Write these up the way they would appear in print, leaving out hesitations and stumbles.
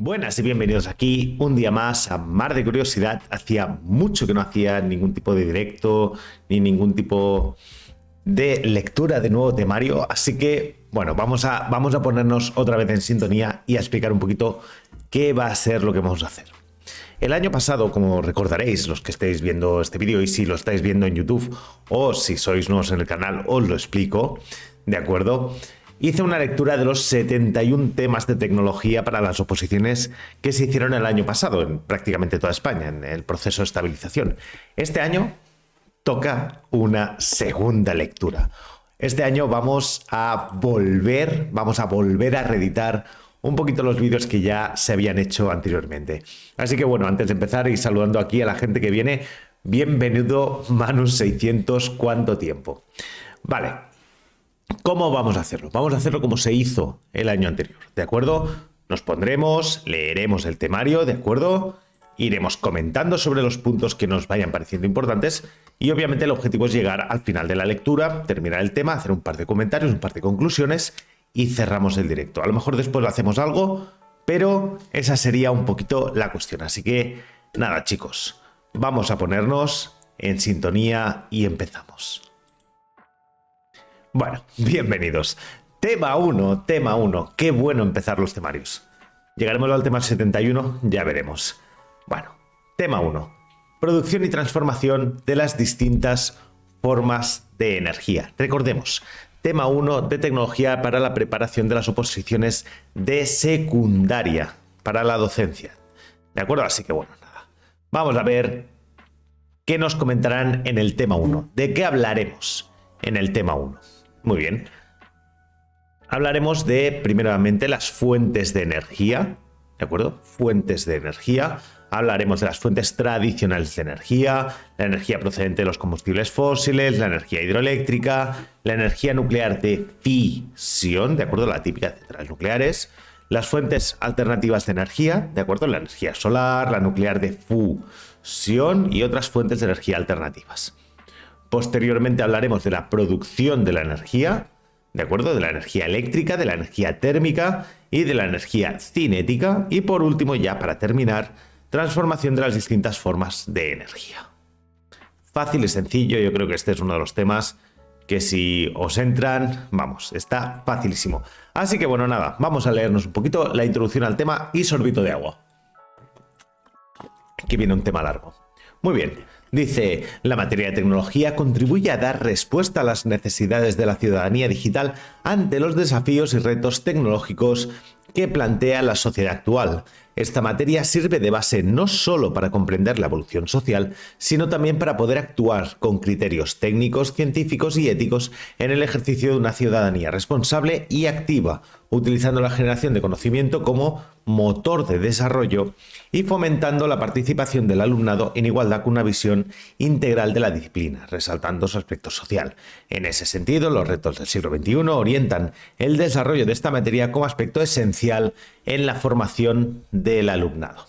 Buenas y bienvenidos aquí un día más a Mar de Curiosidad. Hacía mucho que no hacía ningún tipo de directo ni ningún tipo de lectura de nuevo temario, así que bueno, vamos a ponernos otra vez en sintonía y a explicar un poquito qué va a ser lo que vamos a hacer. El año pasado, como recordaréis los que estáis viendo este vídeo, y si lo estáis viendo en YouTube o si sois nuevos en el canal os lo explico, ¿de acuerdo? Hice una lectura de los 71 temas de tecnología para las oposiciones que se hicieron el año pasado en prácticamente toda España, en el proceso de estabilización. Este año toca una segunda lectura. Este año vamos a volver a reeditar un poquito los vídeos que ya se habían hecho anteriormente. Así que bueno, antes de empezar y saludando aquí a la gente que viene, bienvenido Manus600, ¿cuánto tiempo? Vale. ¿Cómo vamos a hacerlo? Vamos a hacerlo como se hizo el año anterior, ¿de acuerdo? Nos pondremos, leeremos el temario, ¿de acuerdo? Iremos comentando sobre los puntos que nos vayan pareciendo importantes y obviamente el objetivo es llegar al final de la lectura, terminar el tema, hacer un par de comentarios, un par de conclusiones y cerramos el directo. A lo mejor después hacemos algo, pero esa sería un poquito la cuestión. Así que nada, chicos, vamos a ponernos en sintonía y empezamos. Bueno, bienvenidos. Tema 1. Qué bueno empezar los temarios. Llegaremos al tema 71, ya veremos. Bueno, tema 1. Producción y transformación de las distintas formas de energía. Recordemos, tema 1 de tecnología para la preparación de las oposiciones de secundaria para la docencia. ¿De acuerdo? Así que bueno, nada. Vamos a ver qué nos comentarán en el tema 1. ¿De qué hablaremos en el tema 1? Muy bien. Hablaremos de, primeramente, las fuentes de energía, ¿de acuerdo? Fuentes de energía. Hablaremos de las fuentes tradicionales de energía, la energía procedente de los combustibles fósiles, la energía hidroeléctrica, la energía nuclear de fisión, ¿de acuerdo? La típica de centrales nucleares, las fuentes alternativas de energía, ¿de acuerdo? La energía solar, la nuclear de fusión y otras fuentes de energía alternativas. Posteriormente hablaremos de la producción de la energía, ¿de acuerdo? De la energía eléctrica, de la energía térmica y de la energía cinética. Y por último, ya para terminar, transformación de las distintas formas de energía. Fácil y sencillo, yo creo que este es uno de los temas que si os entran, vamos, está facilísimo. Así que bueno, nada, vamos a leernos un poquito la introducción al tema y sorbito de agua. Aquí viene un tema largo. Muy bien. Dice, la materia de tecnología contribuye a dar respuesta a las necesidades de la ciudadanía digital ante los desafíos y retos tecnológicos que plantea la sociedad actual. Esta materia sirve de base no solo para comprender la evolución social, sino también para poder actuar con criterios técnicos, científicos y éticos en el ejercicio de una ciudadanía responsable y activa, utilizando la generación de conocimiento como motor de desarrollo y fomentando la participación del alumnado en igualdad con una visión integral de la disciplina, resaltando su aspecto social. En ese sentido, los retos del siglo XXI orientan el desarrollo de esta materia como aspecto esencial en la formación del alumnado.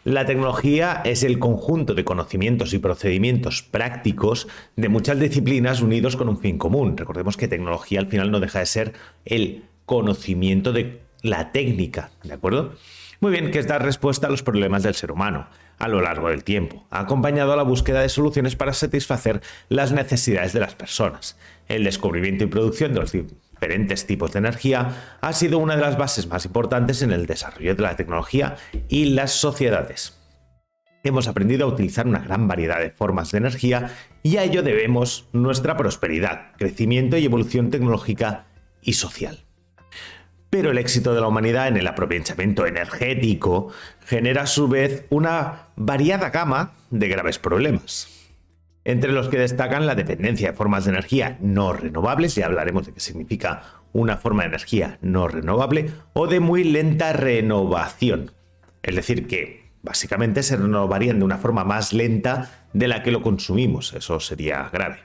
La tecnología es el conjunto de conocimientos y procedimientos prácticos de muchas disciplinas unidos con un fin común. Recordemos que tecnología al final no deja de ser el conocimiento de la técnica, ¿de acuerdo? Muy bien, que es dar respuesta a los problemas del ser humano a lo largo del tiempo, acompañado a la búsqueda de soluciones para satisfacer las necesidades de las personas. El descubrimiento y producción de los diferentes tipos de energía ha sido una de las bases más importantes en el desarrollo de la tecnología y las sociedades. Hemos aprendido a utilizar una gran variedad de formas de energía y a ello debemos nuestra prosperidad, crecimiento y evolución tecnológica y social. Pero el éxito de la humanidad en el aprovechamiento energético genera a su vez una variada gama de graves problemas, entre los que destacan la dependencia de formas de energía no renovables, ya hablaremos de qué significa una forma de energía no renovable, o de muy lenta renovación, es decir, que básicamente se renovarían de una forma más lenta de la que lo consumimos, eso sería grave.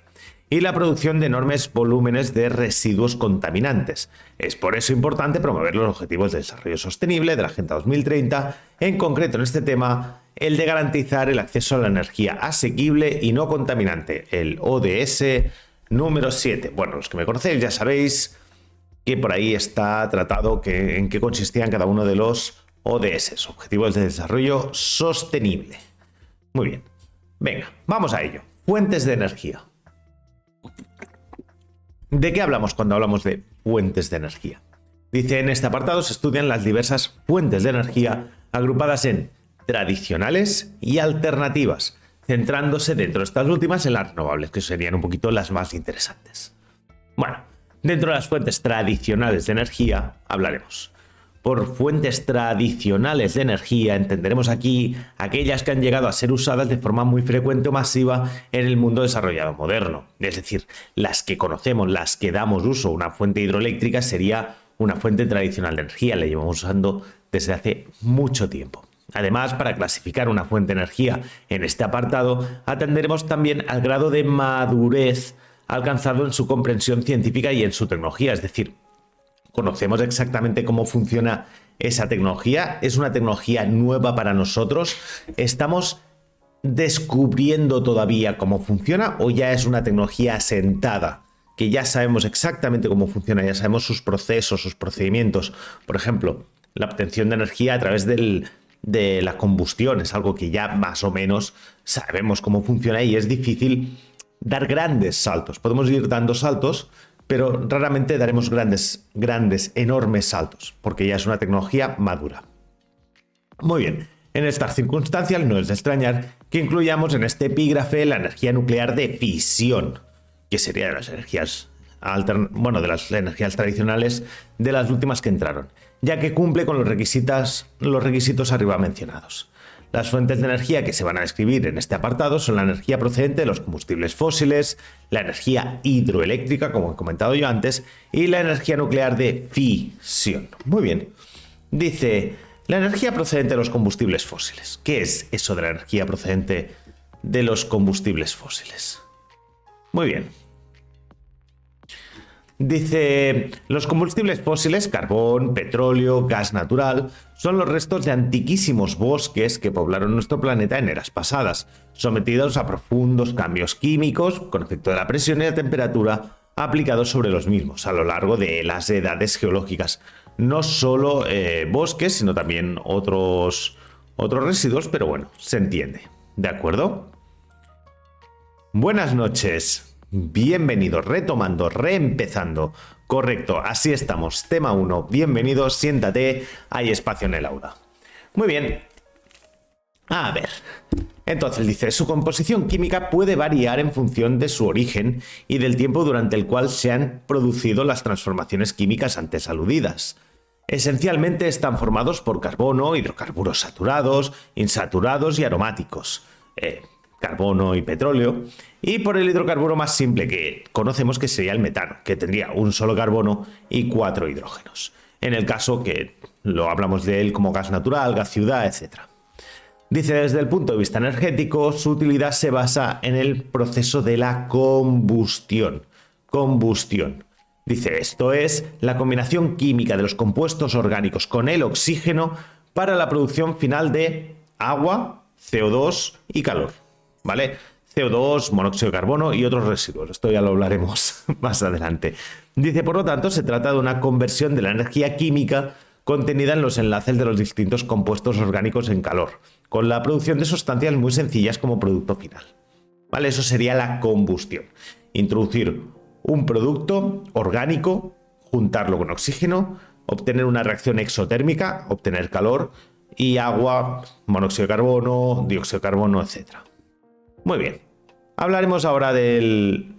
Y la producción de enormes volúmenes de residuos contaminantes. Es por eso importante promover los objetivos de desarrollo sostenible de la Agenda 2030, en concreto en este tema, el de garantizar el acceso a la energía asequible y no contaminante, el ODS número 7. Bueno, los que me conocéis ya sabéis que por ahí está tratado en qué consistían cada uno de los ODS, Objetivos de Desarrollo Sostenible. Muy bien. Venga, vamos a ello. Fuentes de energía. ¿De qué hablamos cuando hablamos de fuentes de energía? Dice, en este apartado se estudian las diversas fuentes de energía agrupadas en tradicionales y alternativas, centrándose dentro de estas últimas en las renovables, que serían un poquito las más interesantes. Bueno, dentro de las fuentes tradicionales de energía hablaremos. Por fuentes tradicionales de energía entenderemos aquí aquellas que han llegado a ser usadas de forma muy frecuente o masiva en el mundo desarrollado moderno. Es decir, las que conocemos, las que damos uso. Una fuente hidroeléctrica sería una fuente tradicional de energía, la llevamos usando desde hace mucho tiempo. Además, para clasificar una fuente de energía en este apartado, atenderemos también al grado de madurez alcanzado en su comprensión científica y en su tecnología, es decir, ¿conocemos exactamente cómo funciona esa tecnología? ¿Es una tecnología nueva para nosotros? ¿Estamos descubriendo todavía cómo funciona o ya es una tecnología asentada? Que ya sabemos exactamente cómo funciona, ya sabemos sus procesos, sus procedimientos. Por ejemplo, la obtención de energía a través de la combustión es algo que ya más o menos sabemos cómo funciona y es difícil dar grandes saltos. Podemos ir dando saltos, pero raramente daremos enormes saltos, porque ya es una tecnología madura. Muy bien, en estas circunstancias no es de extrañar que incluyamos en este epígrafe la energía nuclear de fisión, que sería de las energías de las energías tradicionales de las últimas que entraron, ya que cumple con los requisitos arriba mencionados. Las fuentes de energía que se van a describir en este apartado son la energía procedente de los combustibles fósiles, la energía hidroeléctrica, como he comentado yo antes, y la energía nuclear de fisión. Muy bien. Dice, la energía procedente de los combustibles fósiles. ¿Qué es eso de la energía procedente de los combustibles fósiles? Muy bien. Dice, los combustibles fósiles, carbón, petróleo, gas natural, son los restos de antiquísimos bosques que poblaron nuestro planeta en eras pasadas, sometidos a profundos cambios químicos con efecto de la presión y la temperatura aplicados sobre los mismos a lo largo de las edades geológicas. No solo bosques, sino también otros residuos, pero bueno, se entiende. ¿De acuerdo? Buenas noches. Bienvenidos, retomando, reempezando. Correcto, así estamos. Tema 1. Bienvenido, siéntate, hay espacio en el aula. Muy bien. A ver. Entonces dice, su composición química puede variar en función de su origen y del tiempo durante el cual se han producido las transformaciones químicas antes aludidas. Esencialmente están formados por carbono, hidrocarburos saturados, insaturados y aromáticos. Carbono y petróleo, y por el hidrocarburo más simple que conocemos, que sería el metano, que tendría un solo carbono y 4 hidrógenos. En el caso que lo hablamos de él como gas natural, gas ciudad, etc. Dice, desde el punto de vista energético, su utilidad se basa en el proceso de la combustión. Dice, esto es la combinación química de los compuestos orgánicos con el oxígeno para la producción final de agua, CO2 y calor. ¿Vale? CO2, monóxido de carbono y otros residuos. Esto ya lo hablaremos más adelante. Dice, por lo tanto, se trata de una conversión de la energía química contenida en los enlaces de los distintos compuestos orgánicos en calor, con la producción de sustancias muy sencillas como producto final. ¿Vale? Eso sería la combustión. Introducir un producto orgánico, juntarlo con oxígeno, obtener una reacción exotérmica, obtener calor y agua, monóxido de carbono, dióxido de carbono, etc. Muy bien, hablaremos ahora del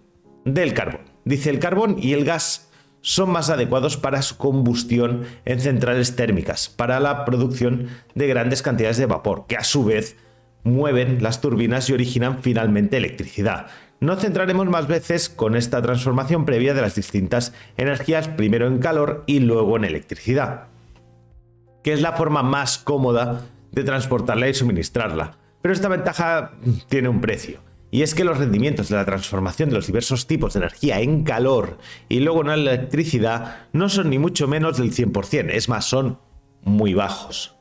carbón. Dice, el carbón y el gas son más adecuados para su combustión en centrales térmicas, para la producción de grandes cantidades de vapor, que a su vez mueven las turbinas y originan finalmente electricidad. Nos centraremos más veces con esta transformación previa de las distintas energías, primero en calor y luego en electricidad, que es la forma más cómoda de transportarla y suministrarla. Pero esta ventaja tiene un precio, y es que los rendimientos de la transformación de los diversos tipos de energía en calor y luego en electricidad no son ni mucho menos del 100%, es más, son muy bajos.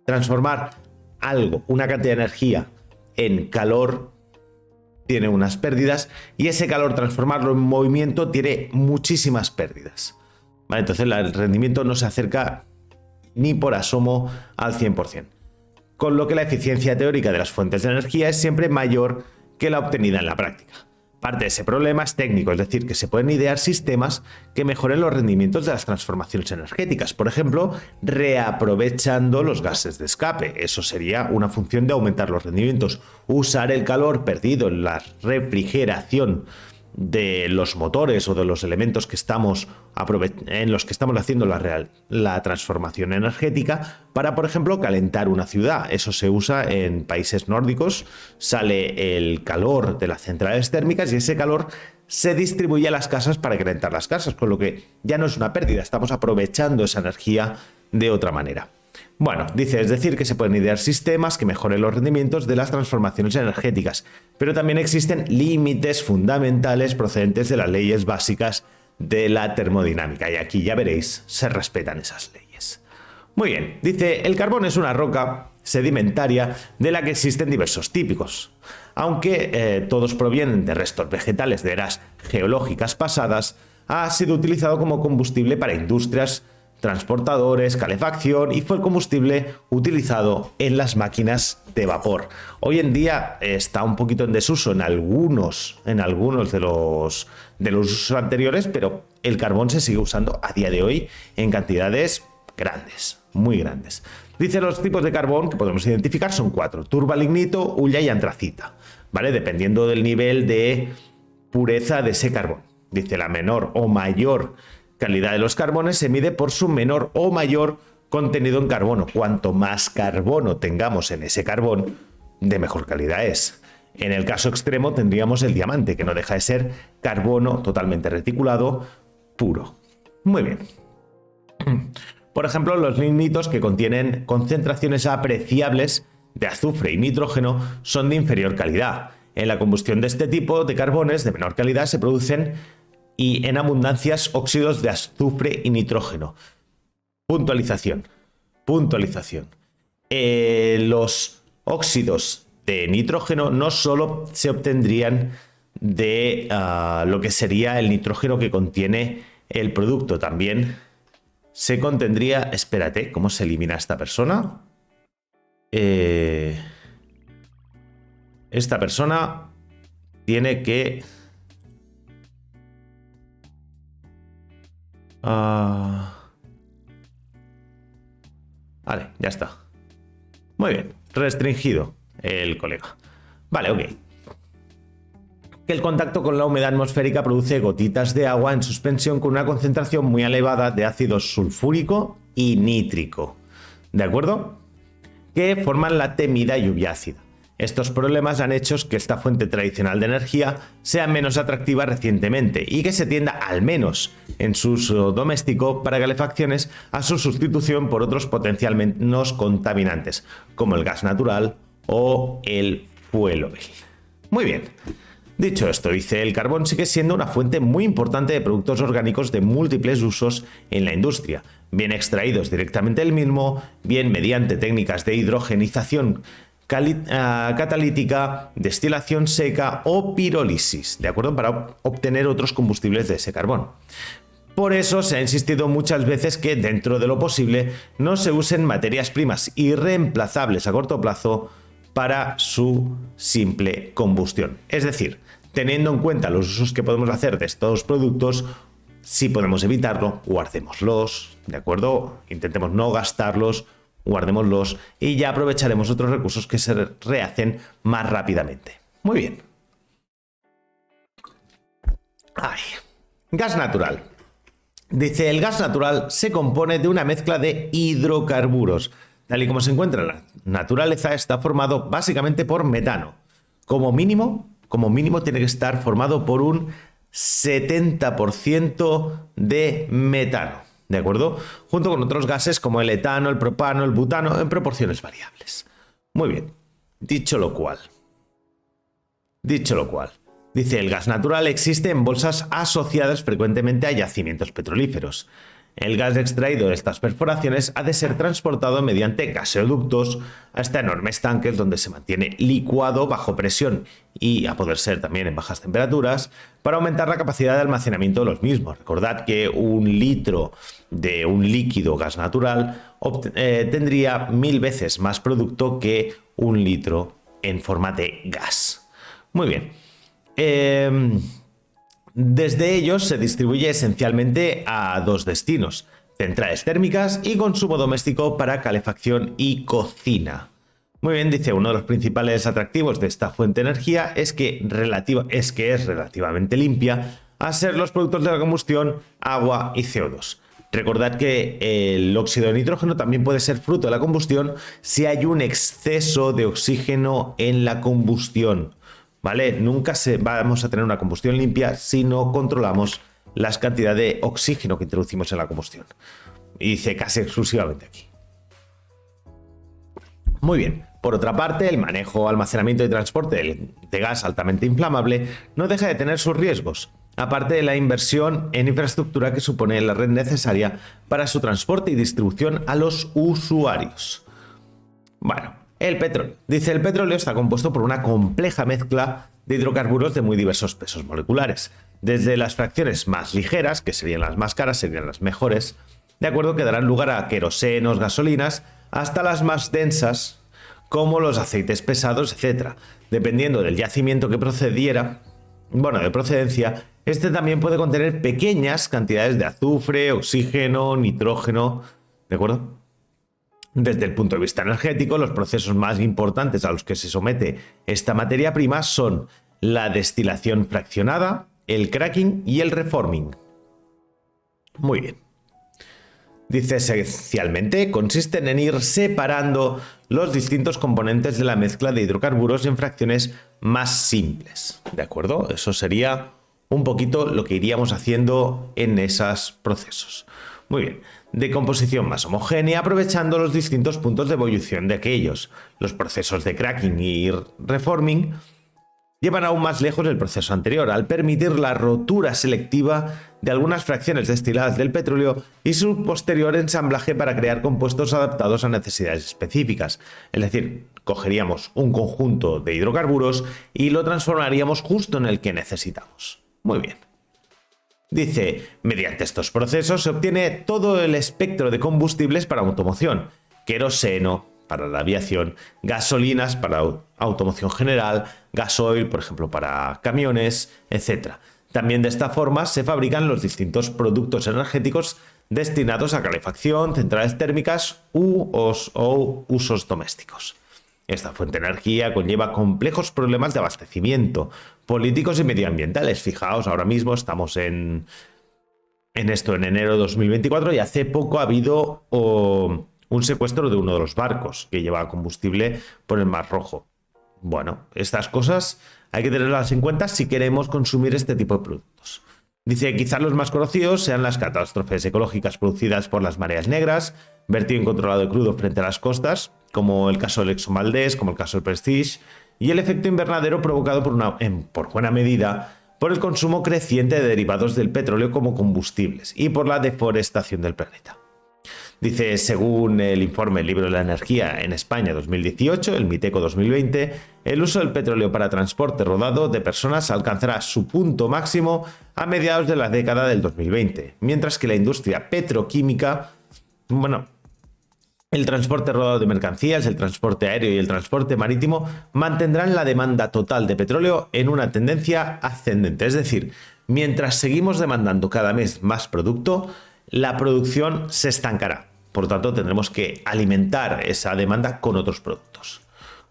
Transformar una cantidad de energía en calor tiene unas pérdidas, y ese calor, transformarlo en movimiento, tiene muchísimas pérdidas. Vale, entonces el rendimiento no se acerca ni por asomo al 100%. Con lo que la eficiencia teórica de las fuentes de energía es siempre mayor que la obtenida en la práctica. Parte de ese problema es técnico, es decir, que se pueden idear sistemas que mejoren los rendimientos de las transformaciones energéticas, por ejemplo, reaprovechando los gases de escape. Eso sería una función de aumentar los rendimientos. Usar el calor perdido en la refrigeración de los motores o de los elementos que estamos en los que estamos haciendo la transformación energética para, por ejemplo, calentar una ciudad. Eso se usa en países nórdicos, sale el calor de las centrales térmicas y ese calor se distribuye a las casas para calentar las casas, con lo que ya no es una pérdida, estamos aprovechando esa energía de otra manera. Bueno, dice, es decir, que se pueden idear sistemas que mejoren los rendimientos de las transformaciones energéticas, pero también existen límites fundamentales procedentes de las leyes básicas de la termodinámica, y aquí ya veréis, se respetan esas leyes. Muy bien, dice, el carbón es una roca sedimentaria de la que existen diversos típicos. Aunque todos provienen de restos vegetales de eras geológicas pasadas, ha sido utilizado como combustible para industrias, transportadores, calefacción y fue el combustible utilizado en las máquinas de vapor. Hoy en día está un poquito en desuso en algunos de los usos anteriores, pero el carbón se sigue usando a día de hoy en cantidades grandes, muy grandes. Dice, los tipos de carbón que podemos identificar son 4: turbalignito, hulla y antracita, ¿vale? Dependiendo del nivel de pureza de ese carbón. Dice, la menor o mayor calidad de los carbones se mide por su menor o mayor contenido en carbono. Cuanto más carbono tengamos en ese carbón, de mejor calidad es. En el caso extremo tendríamos el diamante, que no deja de ser carbono totalmente reticulado puro. Muy bien. Por ejemplo, los lignitos, que contienen concentraciones apreciables de azufre y nitrógeno, son de inferior calidad. En la combustión de este tipo de carbones de menor calidad se producen y en abundancias óxidos de azufre y nitrógeno. Puntualización. Los óxidos de nitrógeno no solo se obtendrían de lo que sería el nitrógeno que contiene el producto, también se contendría... Espérate, ¿cómo se elimina esta persona? Esta persona tiene que... Vale, ya está. Muy bien, restringido el colega. Vale, ok. Que el contacto con la humedad atmosférica produce gotitas de agua en suspensión con una concentración muy elevada de ácido sulfúrico y nítrico, ¿de acuerdo? Que forman la temida lluvia ácida. Estos problemas han hecho que esta fuente tradicional de energía sea menos atractiva recientemente y que se tienda, al menos en su uso doméstico para calefacciones, a su sustitución por otros potencialmente menos contaminantes, como el gas natural o el fuel oil. Muy bien. Dicho esto, dice, el carbón sigue siendo una fuente muy importante de productos orgánicos de múltiples usos en la industria, bien extraídos directamente del mismo, bien mediante técnicas de hidrogenización catalítica, destilación seca o pirólisis, ¿de acuerdo? Para obtener otros combustibles de ese carbón. Por eso se ha insistido muchas veces que, dentro de lo posible, no se usen materias primas irreemplazables a corto plazo para su simple combustión. Es decir, teniendo en cuenta los usos que podemos hacer de estos productos, si podemos evitarlo, guardémoslos, ¿de acuerdo? Intentemos no gastarlos, guardémoslos y ya aprovecharemos otros recursos que se rehacen más rápidamente. Muy bien. Gas natural. Dice, el gas natural se compone de una mezcla de hidrocarburos. Tal y como se encuentra en la naturaleza, está formado básicamente por metano. Como mínimo tiene que estar formado por un 70% de metano, ¿de acuerdo? Junto con otros gases como el etano, el propano, el butano, en proporciones variables. Muy bien. Dicho lo cual, dice, el gas natural existe en bolsas asociadas frecuentemente a yacimientos petrolíferos. El gas extraído de estas perforaciones ha de ser transportado mediante gaseoductos hasta enormes tanques donde se mantiene licuado bajo presión y, a poder ser también en bajas temperaturas, para aumentar la capacidad de almacenamiento de los mismos. Recordad que un litro de un líquido gas natural tendría 1000 veces más producto que 1 litro en forma de gas. Muy bien. Desde ellos se distribuye esencialmente a 2 destinos: centrales térmicas y consumo doméstico para calefacción y cocina. Muy bien, dice, uno de los principales atractivos de esta fuente de energía es que es relativamente limpia, a ser los productos de la combustión, agua y CO2. Recordad que el óxido de nitrógeno también puede ser fruto de la combustión si hay un exceso de oxígeno en la combustión, ¿vale? Nunca vamos a tener una combustión limpia si no controlamos las cantidades de oxígeno que introducimos en la combustión. Y dice casi exclusivamente aquí. Muy bien. Por otra parte, el manejo, almacenamiento y transporte de gas altamente inflamable no deja de tener sus riesgos, aparte de la inversión en infraestructura que supone la red necesaria para su transporte y distribución a los usuarios. Bueno, el petróleo. Dice, el petróleo está compuesto por una compleja mezcla de hidrocarburos de muy diversos pesos moleculares, desde las fracciones más ligeras, que serían las más caras, serían las mejores, de acuerdo, que darán lugar a querosenos, gasolinas, hasta las más densas, como los aceites pesados, etc. Dependiendo del yacimiento que de procedencia, este también puede contener pequeñas cantidades de azufre, oxígeno, nitrógeno, ¿de acuerdo? Desde el punto de vista energético, los procesos más importantes a los que se somete esta materia prima son la destilación fraccionada, el cracking y el reforming. Muy bien. Dice, esencialmente consisten en ir separando los distintos componentes de la mezcla de hidrocarburos en fracciones más simples, ¿de acuerdo? Eso sería un poquito lo que iríamos haciendo en esos procesos. Muy bien. De composición más homogénea, aprovechando los distintos puntos de ebullición de aquellos. Los procesos de cracking y reforming llevan aún más lejos el proceso anterior, al permitir la rotura selectiva de algunas fracciones destiladas del petróleo y su posterior ensamblaje para crear compuestos adaptados a necesidades específicas. Es decir, cogeríamos un conjunto de hidrocarburos y lo transformaríamos justo en el que necesitamos. Muy bien. Dice, mediante estos procesos se obtiene todo el espectro de combustibles para automoción: queroseno para la aviación, gasolinas para automoción general, gasoil, por ejemplo, para camiones, etc. También de esta forma se fabrican los distintos productos energéticos destinados a calefacción, centrales térmicas o usos domésticos. Esta fuente de energía conlleva complejos problemas de abastecimiento, políticos y medioambientales. Fijaos, ahora mismo estamos en esto en enero de 2024 y hace poco ha habido un secuestro de uno de los barcos que llevaba combustible por el Mar Rojo. Bueno, estas cosas hay que tenerlas en cuenta si queremos consumir este tipo de productos. Dice, quizás los más conocidos sean las catástrofes ecológicas producidas por las mareas negras, vertido incontrolado de crudo frente a las costas, como el caso del Exxon Valdez, como el caso del Prestige, y el efecto invernadero provocado por buena medida por el consumo creciente de derivados del petróleo como combustibles y por la deforestación del planeta. Dice, según el informe El Libro de la Energía en España 2018, el MITECO 2020, el uso del petróleo para transporte rodado de personas alcanzará su punto máximo a mediados de la década del 2020, mientras que la industria petroquímica, el transporte rodado de mercancías, el transporte aéreo y el transporte marítimo mantendrán la demanda total de petróleo en una tendencia ascendente. Es decir, mientras seguimos demandando cada mes más producto, la producción se estancará. Por lo tanto, tendremos que alimentar esa demanda con otros productos.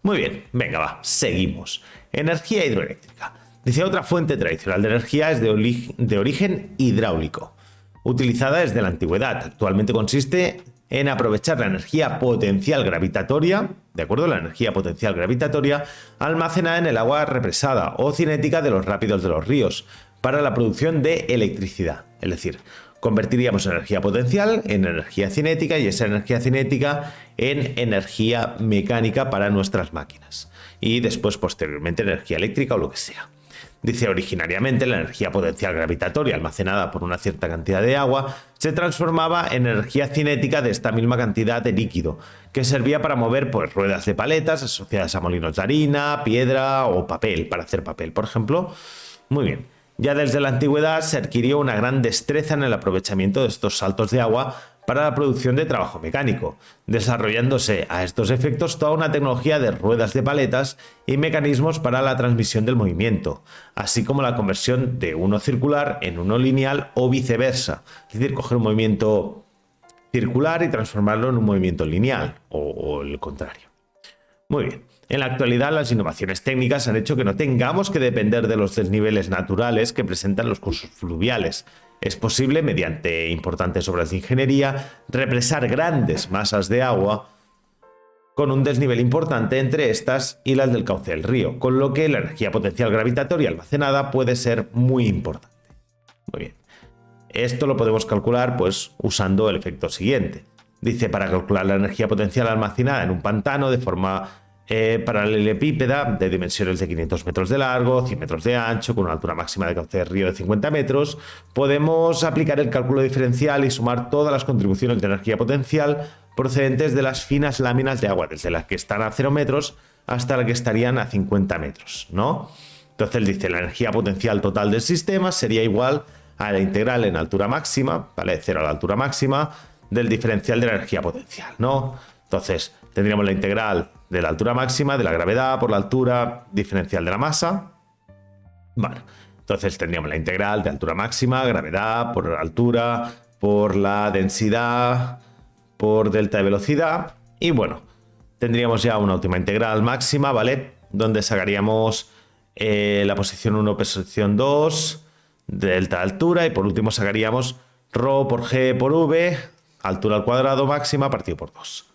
Muy bien, venga, va, seguimos. Energía hidroeléctrica. Dice, otra fuente tradicional de energía es de origen hidráulico, utilizada desde la antigüedad. Actualmente consiste en aprovechar la energía potencial gravitatoria, ¿de acuerdo? La energía potencial gravitatoria almacenada en el agua represada o cinética de los rápidos de los ríos para la producción de electricidad. Es decir, convertiríamos energía potencial en energía cinética y esa energía cinética en energía mecánica para nuestras máquinas. Y después, posteriormente, energía eléctrica o lo que sea. Dice, originariamente la energía potencial gravitatoria almacenada por una cierta cantidad de agua se transformaba en energía cinética de esta misma cantidad de líquido, que servía para mover ruedas de paletas asociadas a molinos de harina, piedra o papel, para hacer papel, por ejemplo. Muy bien. Ya desde la antigüedad se adquirió una gran destreza en el aprovechamiento de estos saltos de agua para la producción de trabajo mecánico, desarrollándose a estos efectos toda una tecnología de ruedas de paletas y mecanismos para la transmisión del movimiento, así como la conversión de uno circular en uno lineal o viceversa, es decir, coger un movimiento circular y transformarlo en un movimiento lineal o el contrario. Muy bien. En la actualidad, las innovaciones técnicas han hecho que no tengamos que depender de los desniveles naturales que presentan los cursos fluviales. Es posible, mediante importantes obras de ingeniería, represar grandes masas de agua con un desnivel importante entre estas y las del cauce del río, con lo que la energía potencial gravitatoria almacenada puede ser muy importante. Muy bien. Esto lo podemos calcular pues usando el efecto siguiente. Dice, para calcular la energía potencial almacenada en un pantano de forma paralelepípeda de dimensiones de 500 metros de largo, 100 metros de ancho, con una altura máxima de cauce de río de 50 metros, podemos aplicar el cálculo diferencial y sumar todas las contribuciones de energía potencial procedentes de las finas láminas de agua, desde las que están a 0 metros hasta las que estarían a 50 metros, ¿no? Entonces él dice, la energía potencial total del sistema sería igual a la integral en altura máxima, ¿vale? De 0 a la altura máxima del diferencial de la energía potencial, ¿no? Entonces tendríamos la integral de la altura máxima de la gravedad por la altura diferencial de la masa. Bueno, entonces tendríamos la integral de altura máxima, gravedad por la altura, por la densidad, por delta de velocidad. Y bueno, tendríamos ya una última integral máxima, ¿vale? Donde sacaríamos la posición 1, posición 2, delta de altura, y por último sacaríamos ρ por g por v, altura al cuadrado máxima partido por 2.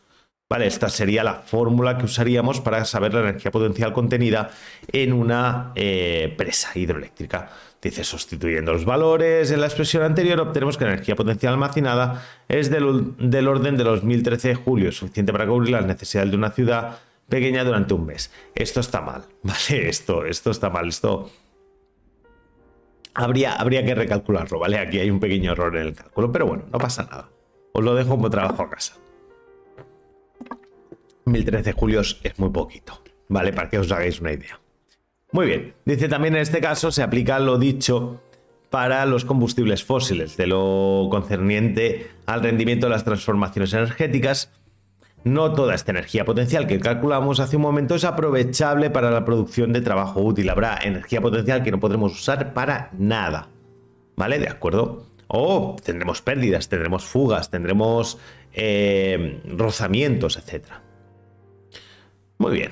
Vale, esta sería la fórmula que usaríamos para saber la energía potencial contenida en una presa hidroeléctrica. Dice, sustituyendo los valores en la expresión anterior, obtenemos que la energía potencial almacenada es del orden de los 1013 julios, suficiente para cubrir las necesidades de una ciudad pequeña durante un mes. Esto está mal, ¿vale? Esto está mal, esto habría que recalcularlo, ¿vale? Aquí hay un pequeño error en el cálculo, pero bueno, no pasa nada. Os lo dejo como trabajo a casa. 1013 julios es muy poquito, ¿vale? Para que os hagáis una idea. Muy bien, dice también en este caso se aplica lo dicho para los combustibles fósiles, de lo concerniente al rendimiento de las transformaciones energéticas. No toda esta energía potencial que calculamos hace un momento es aprovechable para la producción de trabajo útil. Habrá energía potencial que no podremos usar para nada, ¿vale? ¿De acuerdo? O tendremos pérdidas, tendremos fugas, tendremos rozamientos, etcétera. Muy bien.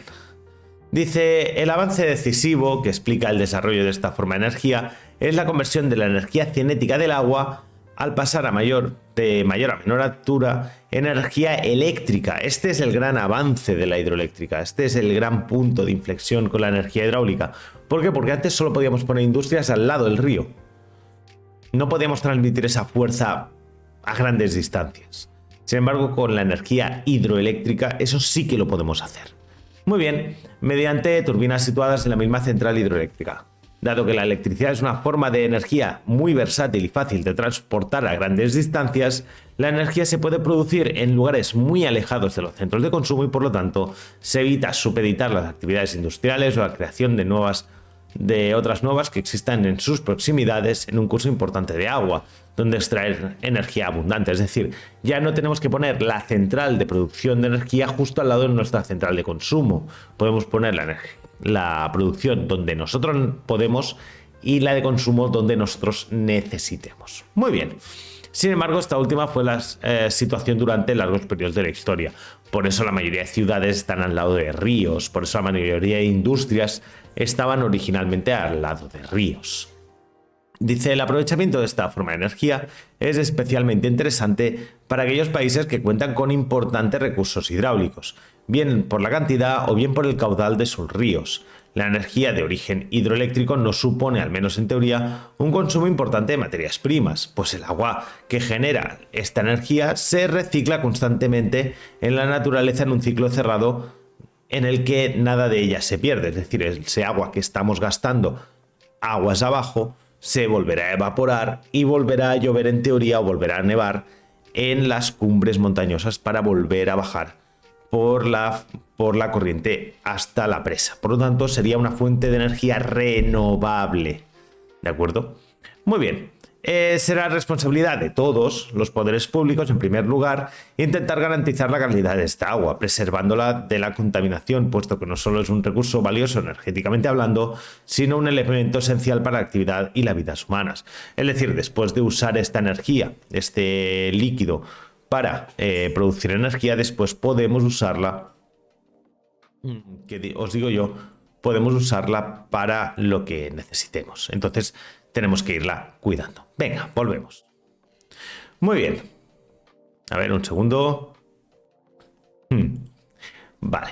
Dice, el avance decisivo que explica el desarrollo de esta forma de energía es la conversión de la energía cinética del agua al pasar de mayor a menor altura en energía eléctrica. Este es el gran avance de la hidroeléctrica, este es el gran punto de inflexión con la energía hidráulica. ¿Por qué? Porque antes solo podíamos poner industrias al lado del río. No podíamos transmitir esa fuerza a grandes distancias. Sin embargo, con la energía hidroeléctrica eso sí que lo podemos hacer. Muy bien, mediante turbinas situadas en la misma central hidroeléctrica. Dado que la electricidad es una forma de energía muy versátil y fácil de transportar a grandes distancias, la energía se puede producir en lugares muy alejados de los centros de consumo y por lo tanto se evita supeditar las actividades industriales o la creación de otras nuevas que existan en sus proximidades en un curso importante de agua, donde extraer energía abundante. Es decir, ya no tenemos que poner la central de producción de energía justo al lado de nuestra central de consumo. Podemos poner la producción donde nosotros podemos y la de consumo donde nosotros necesitemos. Muy bien. Sin embargo, esta última fue la situación durante largos periodos de la historia. Por eso la mayoría de ciudades están al lado de ríos, por eso la mayoría de industrias estaban originalmente al lado de ríos. Dice, el aprovechamiento de esta forma de energía es especialmente interesante para aquellos países que cuentan con importantes recursos hidráulicos, bien por la cantidad o bien por el caudal de sus ríos. La energía de origen hidroeléctrico no supone, al menos en teoría, un consumo importante de materias primas, pues el agua que genera esta energía se recicla constantemente en la naturaleza en un ciclo cerrado en el que nada de ella se pierde, es decir, ese agua que estamos gastando aguas abajo se volverá a evaporar y volverá a llover en teoría o volverá a nevar en las cumbres montañosas para volver a bajar por la corriente hasta la presa. Por lo tanto, sería una fuente de energía renovable. ¿De acuerdo? Muy bien. será responsabilidad de todos los poderes públicos, en primer lugar, intentar garantizar la calidad de esta agua, preservándola de la contaminación, puesto que no solo es un recurso valioso energéticamente hablando, sino un elemento esencial para la actividad y las vidas humanas. Es decir, después de usar esta energía, este líquido, para producir energía, después podemos usarla, que os digo yo, podemos usarla para lo que necesitemos. Entonces, tenemos que irla cuidando. Venga, volvemos. Muy bien. A ver, un segundo. Vale.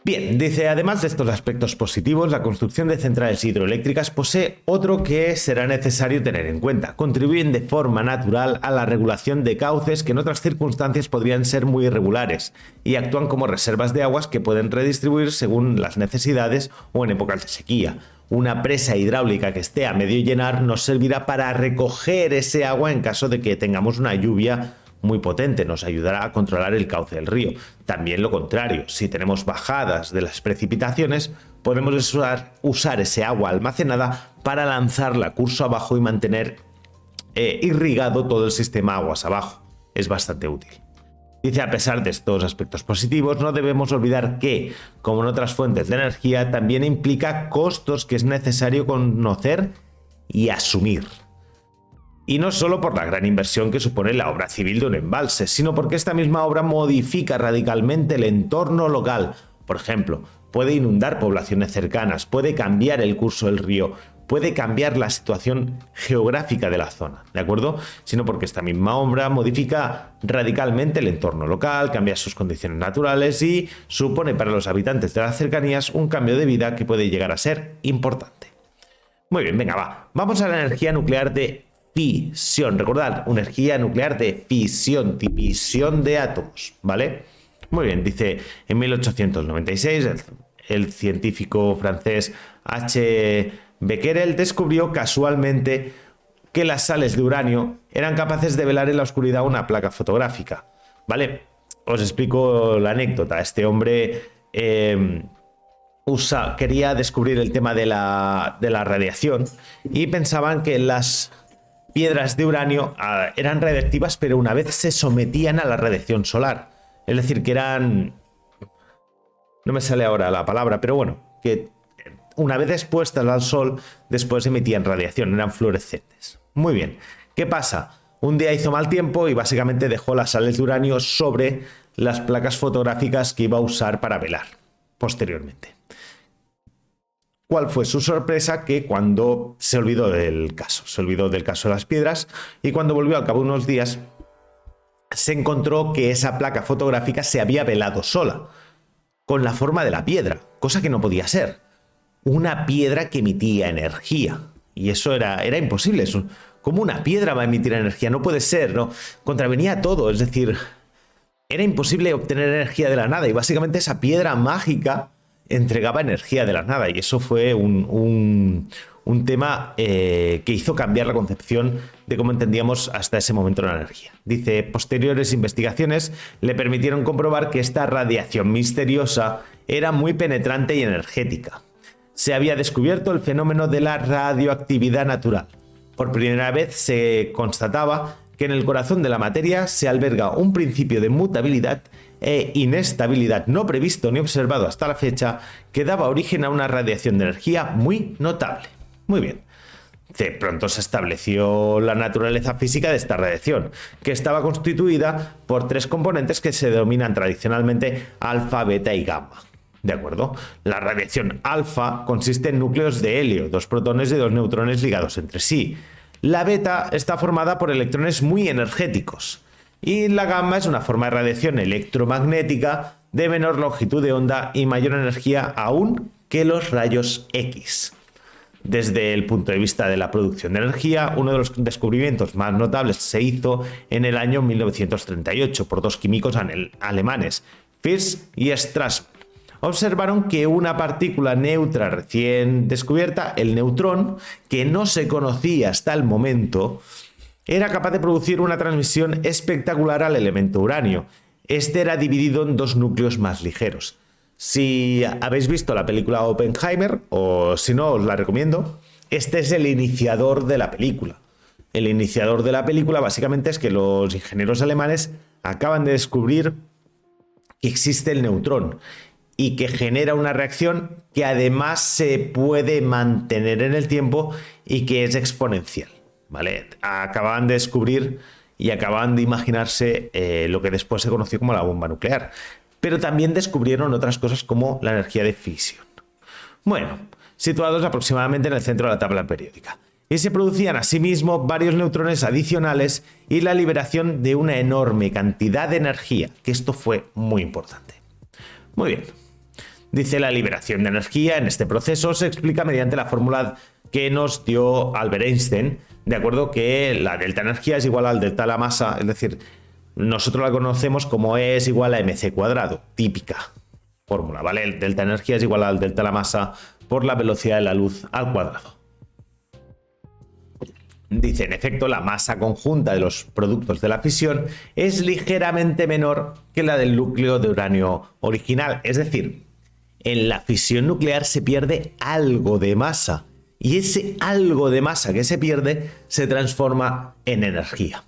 Bien, dice, además de estos aspectos positivos, la construcción de centrales hidroeléctricas posee otro que será necesario tener en cuenta. Contribuyen de forma natural a la regulación de cauces que en otras circunstancias podrían ser muy irregulares y actúan como reservas de aguas que pueden redistribuir según las necesidades o en épocas de sequía. Una presa hidráulica que esté a medio llenar nos servirá para recoger ese agua en caso de que tengamos una lluvia muy potente, nos ayudará a controlar el cauce del río. También lo contrario, si tenemos bajadas de las precipitaciones, podemos usar ese agua almacenada para lanzarla curso abajo y mantener irrigado todo el sistema aguas abajo. Es bastante útil. Dice, a pesar de estos aspectos positivos, no debemos olvidar que, como en otras fuentes de energía, también implica costos que es necesario conocer y asumir. Y no solo por la gran inversión que supone la obra civil de un embalse, sino porque esta misma obra modifica radicalmente el entorno local. Por ejemplo, puede inundar poblaciones cercanas, puede cambiar el curso del río, puede cambiar la situación geográfica de la zona, ¿de acuerdo? Sino porque esta misma obra modifica radicalmente el entorno local, cambia sus condiciones naturales y supone para los habitantes de las cercanías un cambio de vida que puede llegar a ser importante. Muy bien, venga, va. Vamos a la energía nuclear de fisión. Recordad, energía nuclear de fisión, división de átomos, ¿vale? Muy bien, dice, en 1896 el científico francés H. Becquerel descubrió casualmente que las sales de uranio eran capaces de velar en la oscuridad una placa fotográfica, ¿vale? Os explico la anécdota. Este hombre quería descubrir el tema de la radiación y pensaban que las piedras de uranio eran radiactivas, pero una vez se sometían a la radiación solar. Es decir, que eran... No me sale ahora la palabra, pero bueno, que una vez expuestas al sol, después emitían radiación, eran fluorescentes. Muy bien, ¿qué pasa? Un día hizo mal tiempo y básicamente dejó las sales de uranio sobre las placas fotográficas que iba a usar para velar posteriormente. ¿Cuál fue su sorpresa? Que cuando se olvidó del caso de las piedras, y cuando volvió al cabo de unos días se encontró que esa placa fotográfica se había velado sola, con la forma de la piedra, cosa que no podía ser. Una piedra que emitía energía, y eso era imposible. ¿Cómo una piedra va a emitir energía? No puede ser, ¿no? Contravenía todo, es decir, era imposible obtener energía de la nada, y básicamente esa piedra mágica entregaba energía de la nada, y eso fue un tema que hizo cambiar la concepción de cómo entendíamos hasta ese momento la energía. Dice, posteriores investigaciones le permitieron comprobar que esta radiación misteriosa era muy penetrante y energética. Se había descubierto el fenómeno de la radioactividad natural. Por primera vez se constataba que en el corazón de la materia se alberga un principio de mutabilidad e inestabilidad no previsto ni observado hasta la fecha, que daba origen a una radiación de energía muy notable. Muy bien. De pronto se estableció la naturaleza física de esta radiación, que estaba constituida por tres componentes que se denominan tradicionalmente alfa, beta y gamma. ¿De acuerdo? La radiación alfa consiste en núcleos de helio, dos protones y dos neutrones ligados entre sí. La beta está formada por electrones muy energéticos. Y la gamma es una forma de radiación electromagnética de menor longitud de onda y mayor energía aún que los rayos X. Desde el punto de vista de la producción de energía, uno de los descubrimientos más notables se hizo en el año 1938 por dos químicos alemanes, Fierz y Strassmann. Observaron que una partícula neutra recién descubierta, el neutrón, que no se conocía hasta el momento, era capaz de producir una transmisión espectacular al elemento uranio. Este era dividido en dos núcleos más ligeros. Si habéis visto la película Oppenheimer, o si no, os la recomiendo, este es el iniciador de la película. El iniciador de la película básicamente es que los ingenieros alemanes acaban de descubrir que existe el neutrón y que genera una reacción que además se puede mantener en el tiempo y que es exponencial, ¿vale? Acaban de descubrir y acaban de imaginarse lo que después se conoció como la bomba nuclear. Pero también descubrieron otras cosas como la energía de fisión. Bueno, situados aproximadamente en el centro de la tabla periódica. Y se producían asimismo varios neutrones adicionales y la liberación de una enorme cantidad de energía, que esto fue muy importante. Muy bien. Dice, la liberación de energía en este proceso se explica mediante la fórmula que nos dio Albert Einstein, de acuerdo que la delta energía es igual al delta la masa, es decir, nosotros la conocemos como E es igual a mc cuadrado, típica fórmula, ¿vale? El delta energía es igual al delta la masa por la velocidad de la luz al cuadrado. Dice, en efecto, la masa conjunta de los productos de la fisión es ligeramente menor que la del núcleo de uranio original. Es decir, en la fisión nuclear se pierde algo de masa y ese algo de masa que se pierde se transforma en energía.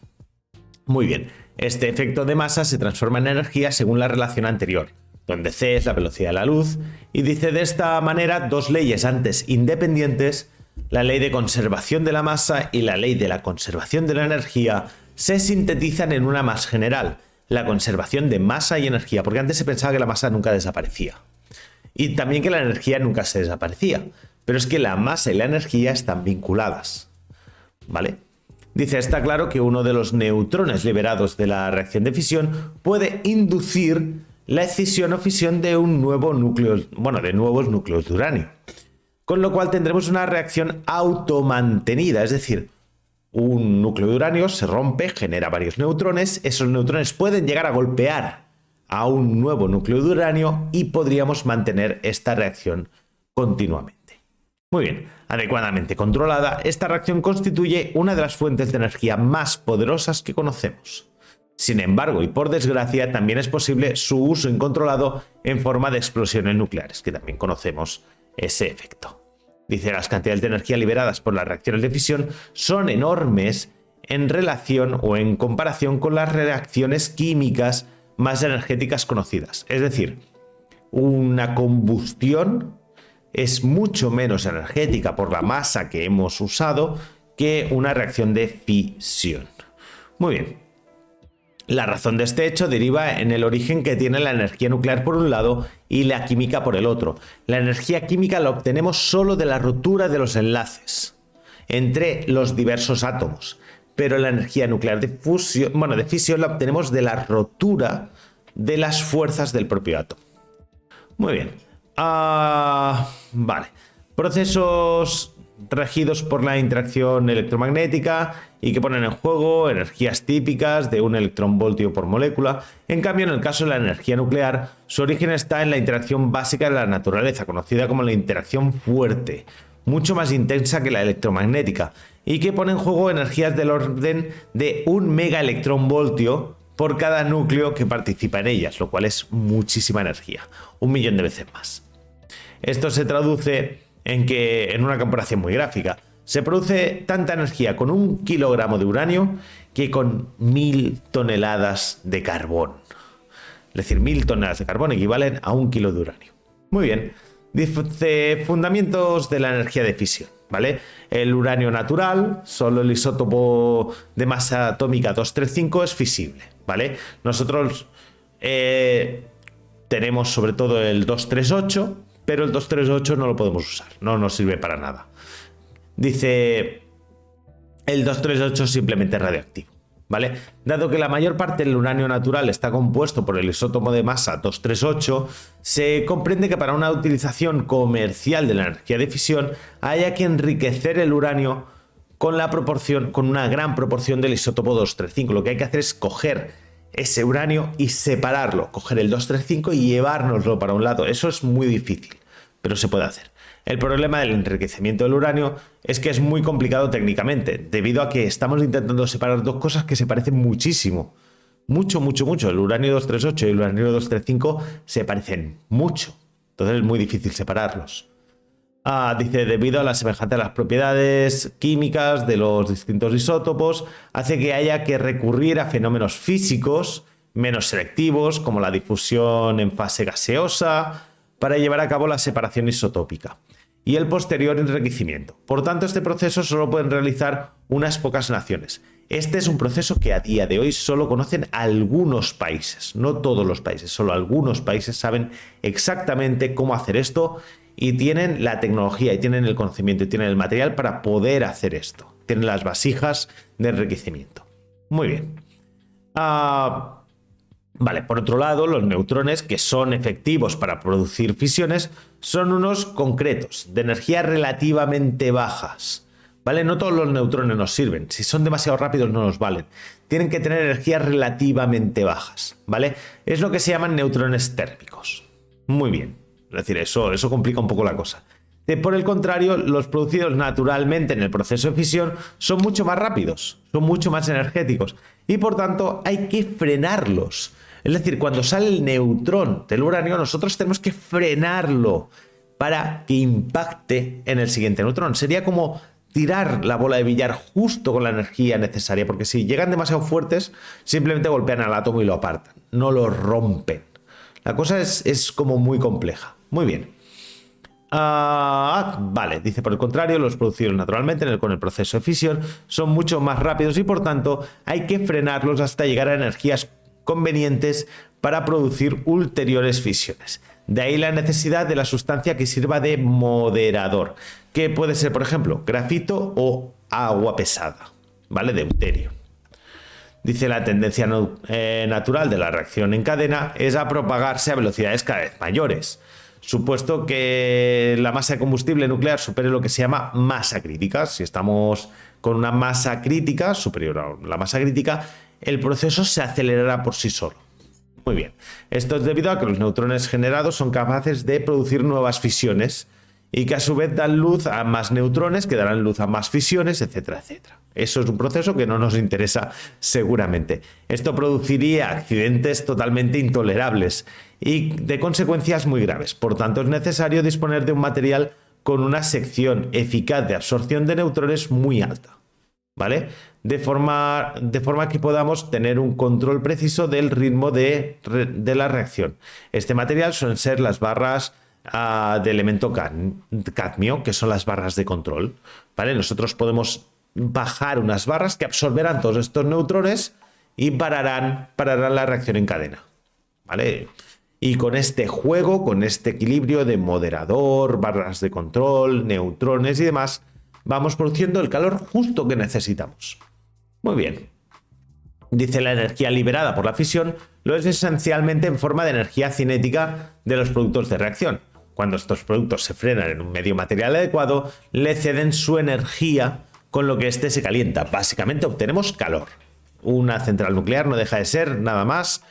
Muy bien, este efecto de masa se transforma en energía según la relación anterior, donde C es la velocidad de la luz, y dice de esta manera dos leyes antes independientes, la ley de conservación de la masa y la ley de la conservación de la energía, se sintetizan en una más general, la conservación de masa y energía, porque antes se pensaba que la masa nunca desaparecía. Y también que la energía nunca se desaparecía, pero es que la masa y la energía están vinculadas, ¿vale? Dice, está claro que uno de los neutrones liberados de la reacción de fisión puede inducir la escisión o fisión de un nuevo núcleo, de nuevos núcleos de uranio. Con lo cual tendremos una reacción automantenida, es decir, un núcleo de uranio se rompe, genera varios neutrones, esos neutrones pueden llegar a golpear a un nuevo núcleo de uranio y podríamos mantener esta reacción continuamente. Muy bien, adecuadamente controlada, esta reacción constituye una de las fuentes de energía más poderosas que conocemos. Sin embargo, y por desgracia, también es posible su uso incontrolado en forma de explosiones nucleares, que también conocemos ese efecto. Dice, las cantidades de energía liberadas por las reacciones de fisión son enormes en relación o en comparación con las reacciones químicas más energéticas conocidas. Es decir, una combustión es mucho menos energética por la masa que hemos usado que una reacción de fisión. Muy bien. La razón de este hecho deriva en el origen que tiene la energía nuclear por un lado y la química por el otro. La energía química la obtenemos solo de la rotura de los enlaces entre los diversos átomos, pero la energía nuclear de fisión la obtenemos de la rotura de las fuerzas del propio átomo. Muy bien. Vale. Procesos regidos por la interacción electromagnética y que ponen en juego energías típicas de un electronvoltio por molécula. En cambio, en el caso de la energía nuclear, su origen está en la interacción básica de la naturaleza, conocida como la interacción fuerte, mucho más intensa que la electromagnética, y que pone en juego energías del orden de un megaelectronvoltio por cada núcleo que participa en ellas, lo cual es muchísima energía, 1.000.000 de veces más. Esto se traduce en una comparación muy gráfica. Se produce tanta energía con 1 kilogramo de uranio que con 1.000 toneladas de carbón. Es decir, 1.000 toneladas de carbón equivalen a 1 kilo de uranio. Muy bien. Dice, fundamentos de la energía de fisión, ¿vale? El uranio natural, solo el isótopo de masa atómica 235 es fisible, ¿vale? Nosotros tenemos sobre todo el 238, pero el 238 no lo podemos usar, no nos sirve para nada. Dice, el 238 es simplemente radioactivo, ¿vale? Dado que la mayor parte del uranio natural está compuesto por el isótopo de masa 238, se comprende que para una utilización comercial de la energía de fisión haya que enriquecer el uranio con una gran proporción del isótopo 235. Lo que hay que hacer es coger ese uranio y separarlo, coger el 235 y llevárnoslo para un lado. Eso es muy difícil, pero se puede hacer. El problema del enriquecimiento del uranio es que es muy complicado técnicamente, debido a que estamos intentando separar dos cosas que se parecen muchísimo. Mucho. El uranio 238 y el uranio 235 se parecen mucho. Entonces es muy difícil separarlos. Dice, debido a la semejanza de las propiedades químicas de los distintos isótopos, hace que haya que recurrir a fenómenos físicos menos selectivos, como la difusión en fase gaseosa, para llevar a cabo la separación isotópica y el posterior enriquecimiento. Por tanto, este proceso solo pueden realizar unas pocas naciones. Este es un proceso que a día de hoy solo conocen algunos países, no todos los países, solo algunos países saben exactamente cómo hacer esto y tienen la tecnología y tienen el conocimiento y tienen el material para poder hacer esto. Tienen las vasijas de enriquecimiento. Muy bien. Vale, por otro lado, los neutrones, que son efectivos para producir fisiones, son unos concretos, de energía relativamente bajas. ¿Vale? No todos los neutrones nos sirven. Si son demasiado rápidos no nos valen. Tienen que tener energías relativamente bajas. ¿Vale? Es lo que se llaman neutrones térmicos. Muy bien. Es decir, eso complica un poco la cosa. Por el contrario, los producidos naturalmente en el proceso de fisión son mucho más rápidos, son mucho más energéticos y por tanto hay que frenarlos. Es decir, cuando sale el neutrón del uranio, nosotros tenemos que frenarlo para que impacte en el siguiente neutrón. Sería como tirar la bola de billar justo con la energía necesaria, porque si llegan demasiado fuertes, simplemente golpean al átomo y lo apartan, no lo rompen. La cosa es como muy compleja. Muy bien. Vale, dice por el contrario, los producidos naturalmente con el proceso de fisión son mucho más rápidos y por tanto hay que frenarlos hasta llegar a energías convenientes para producir ulteriores fisiones. De ahí la necesidad de la sustancia que sirva de moderador, que puede ser, por ejemplo, grafito o agua pesada, ¿vale? Deuterio. Dice, la tendencia natural de la reacción en cadena es a propagarse a velocidades cada vez mayores, supuesto que la masa de combustible nuclear supere lo que se llama masa crítica. Si estamos con una masa crítica superior a la masa crítica, el proceso se acelerará por sí solo. Muy bien. Esto es debido a que los neutrones generados son capaces de producir nuevas fisiones y que a su vez dan luz a más neutrones que darán luz a más fisiones, etcétera, etcétera. Eso es un proceso que no nos interesa seguramente. Esto produciría accidentes totalmente intolerables y de consecuencias muy graves. Por tanto, es necesario disponer de un material con una sección eficaz de absorción de neutrones muy alta, ¿vale? De forma que podamos tener un control preciso del ritmo de la reacción. Este material suelen ser las barras de elemento cadmio, que son las barras de control, ¿vale? Nosotros podemos bajar unas barras que absorberán todos estos neutrones y pararán la reacción en cadena, ¿vale? Y con este juego, con este equilibrio de moderador, barras de control, neutrones y demás, vamos produciendo el calor justo que necesitamos. Muy bien. Dice, la energía liberada por la fisión lo es esencialmente en forma de energía cinética de los productos de reacción. Cuando estos productos se frenan en un medio material adecuado, le ceden su energía con lo que éste se calienta. Básicamente obtenemos calor. Una central nuclear no deja de ser nada más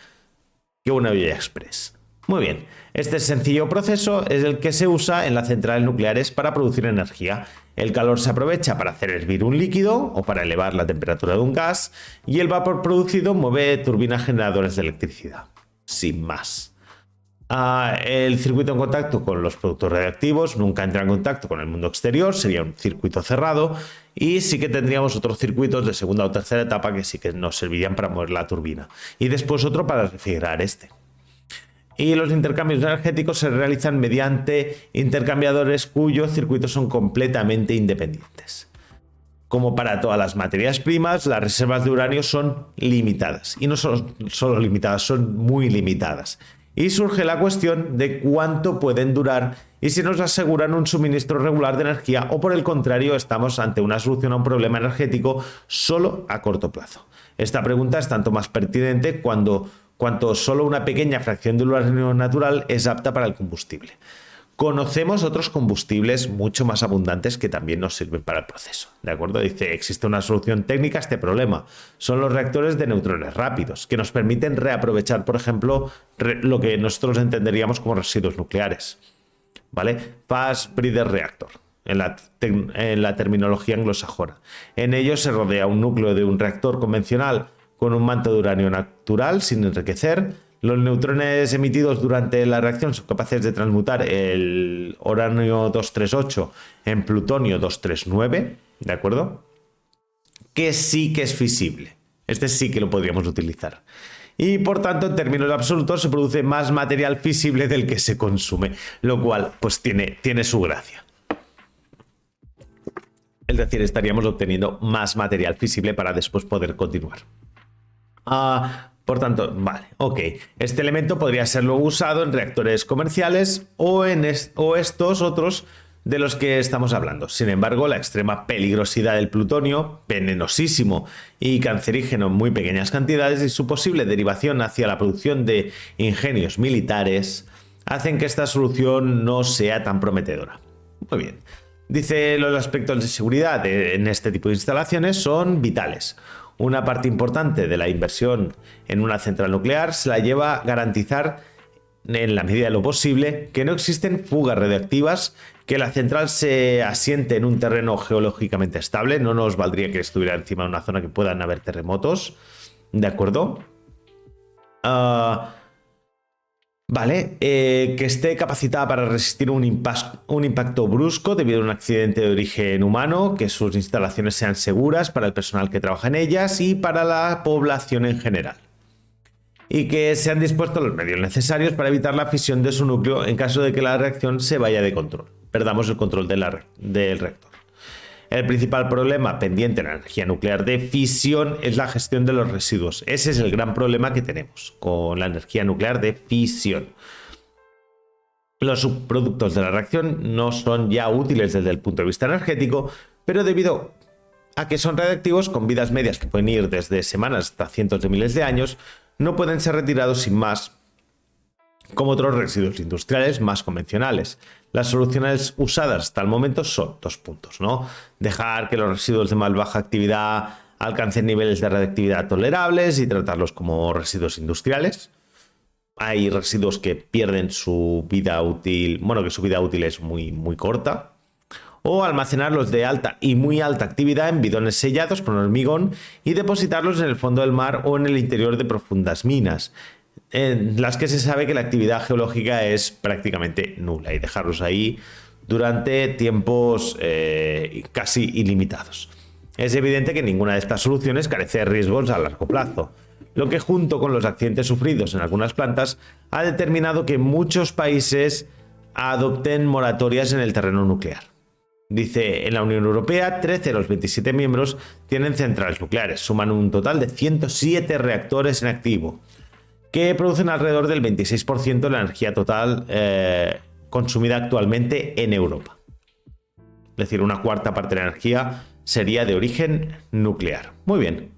que una olla express. Muy bien, este sencillo proceso es el que se usa en las centrales nucleares para producir energía. El calor se aprovecha para hacer hervir un líquido o para elevar la temperatura de un gas y el vapor producido mueve turbinas generadoras de electricidad. Sin más. El circuito en contacto con los productos radiactivos nunca entra en contacto con el mundo exterior, sería un circuito cerrado y sí que tendríamos otros circuitos de segunda o tercera etapa que sí que nos servirían para mover la turbina y después otro para refrigerar este. Y los intercambios energéticos se realizan mediante intercambiadores cuyos circuitos son completamente independientes. Como para todas las materias primas, las reservas de uranio son limitadas. Y no solo limitadas, son muy limitadas. Y surge la cuestión de cuánto pueden durar y si nos aseguran un suministro regular de energía o por el contrario estamos ante una solución a un problema energético solo a corto plazo. Esta pregunta es tanto más pertinente cuanto solo una pequeña fracción del uranio natural es apta para el combustible. Conocemos otros combustibles mucho más abundantes que también nos sirven para el proceso, ¿de acuerdo? Dice, existe una solución técnica a este problema. Son los reactores de neutrones rápidos, que nos permiten reaprovechar, por ejemplo, lo que nosotros entenderíamos como residuos nucleares, ¿vale? Fast Breeder Reactor, en la terminología anglosajona. En ellos se rodea un núcleo de un reactor convencional con un manto de uranio natural sin enriquecer. Los neutrones emitidos durante la reacción son capaces de transmutar el uranio 238 en plutonio 239, ¿de acuerdo? Que sí que es fisible. Este sí que lo podríamos utilizar. Y por tanto, en términos absolutos, se produce más material fisible del que se consume, lo cual pues tiene su gracia. Es decir, estaríamos obteniendo más material fisible para después poder continuar. Por tanto, vale, ok. Este elemento podría ser luego usado en reactores comerciales o estos otros de los que estamos hablando. Sin embargo, la extrema peligrosidad del plutonio, venenosísimo y cancerígeno en muy pequeñas cantidades, y su posible derivación hacia la producción de ingenios militares hacen que esta solución no sea tan prometedora. Muy bien. Dice, los aspectos de seguridad en este tipo de instalaciones son vitales. Una parte importante de la inversión en una central nuclear se la lleva a garantizar, en la medida de lo posible, que no existen fugas radioactivas, que la central se asiente en un terreno geológicamente estable. No nos valdría que estuviera encima de una zona que puedan haber terremotos, ¿de acuerdo? Vale, que esté capacitada para resistir un impacto brusco debido a un accidente de origen humano, que sus instalaciones sean seguras para el personal que trabaja en ellas y para la población en general, y que sean dispuestos los medios necesarios para evitar la fisión de su núcleo en caso de que la reacción se vaya de control, perdamos el control del reactor. El principal problema pendiente en la energía nuclear de fisión es la gestión de los residuos. Ese es el gran problema que tenemos con la energía nuclear de fisión. Los subproductos de la reacción no son ya útiles desde el punto de vista energético, pero debido a que son radiactivos con vidas medias que pueden ir desde semanas hasta cientos de miles de años, no pueden ser retirados sin más, como otros residuos industriales más convencionales. Las soluciones usadas hasta el momento son dos puntos, ¿no? Dejar que los residuos de más baja actividad alcancen niveles de radiactividad tolerables y tratarlos como residuos industriales. Hay residuos que pierden su vida útil, bueno, que su vida útil es muy corta. O almacenarlos de alta y muy alta actividad en bidones sellados con hormigón y depositarlos en el fondo del mar o en el interior de profundas minas, en las que se sabe que la actividad geológica es prácticamente nula, y dejarlos ahí durante tiempos casi ilimitados. Es evidente que ninguna de estas soluciones carece de riesgos a largo plazo, lo que, junto con los accidentes sufridos en algunas plantas, ha determinado que muchos países adopten moratorias en el terreno nuclear. Dice, en la Unión Europea, 13 de los 27 miembros tienen centrales nucleares, suman un total de 107 reactores en activo, que producen alrededor del 26% de la energía total consumida actualmente en Europa. Es decir, una cuarta parte de la energía sería de origen nuclear. Muy bien.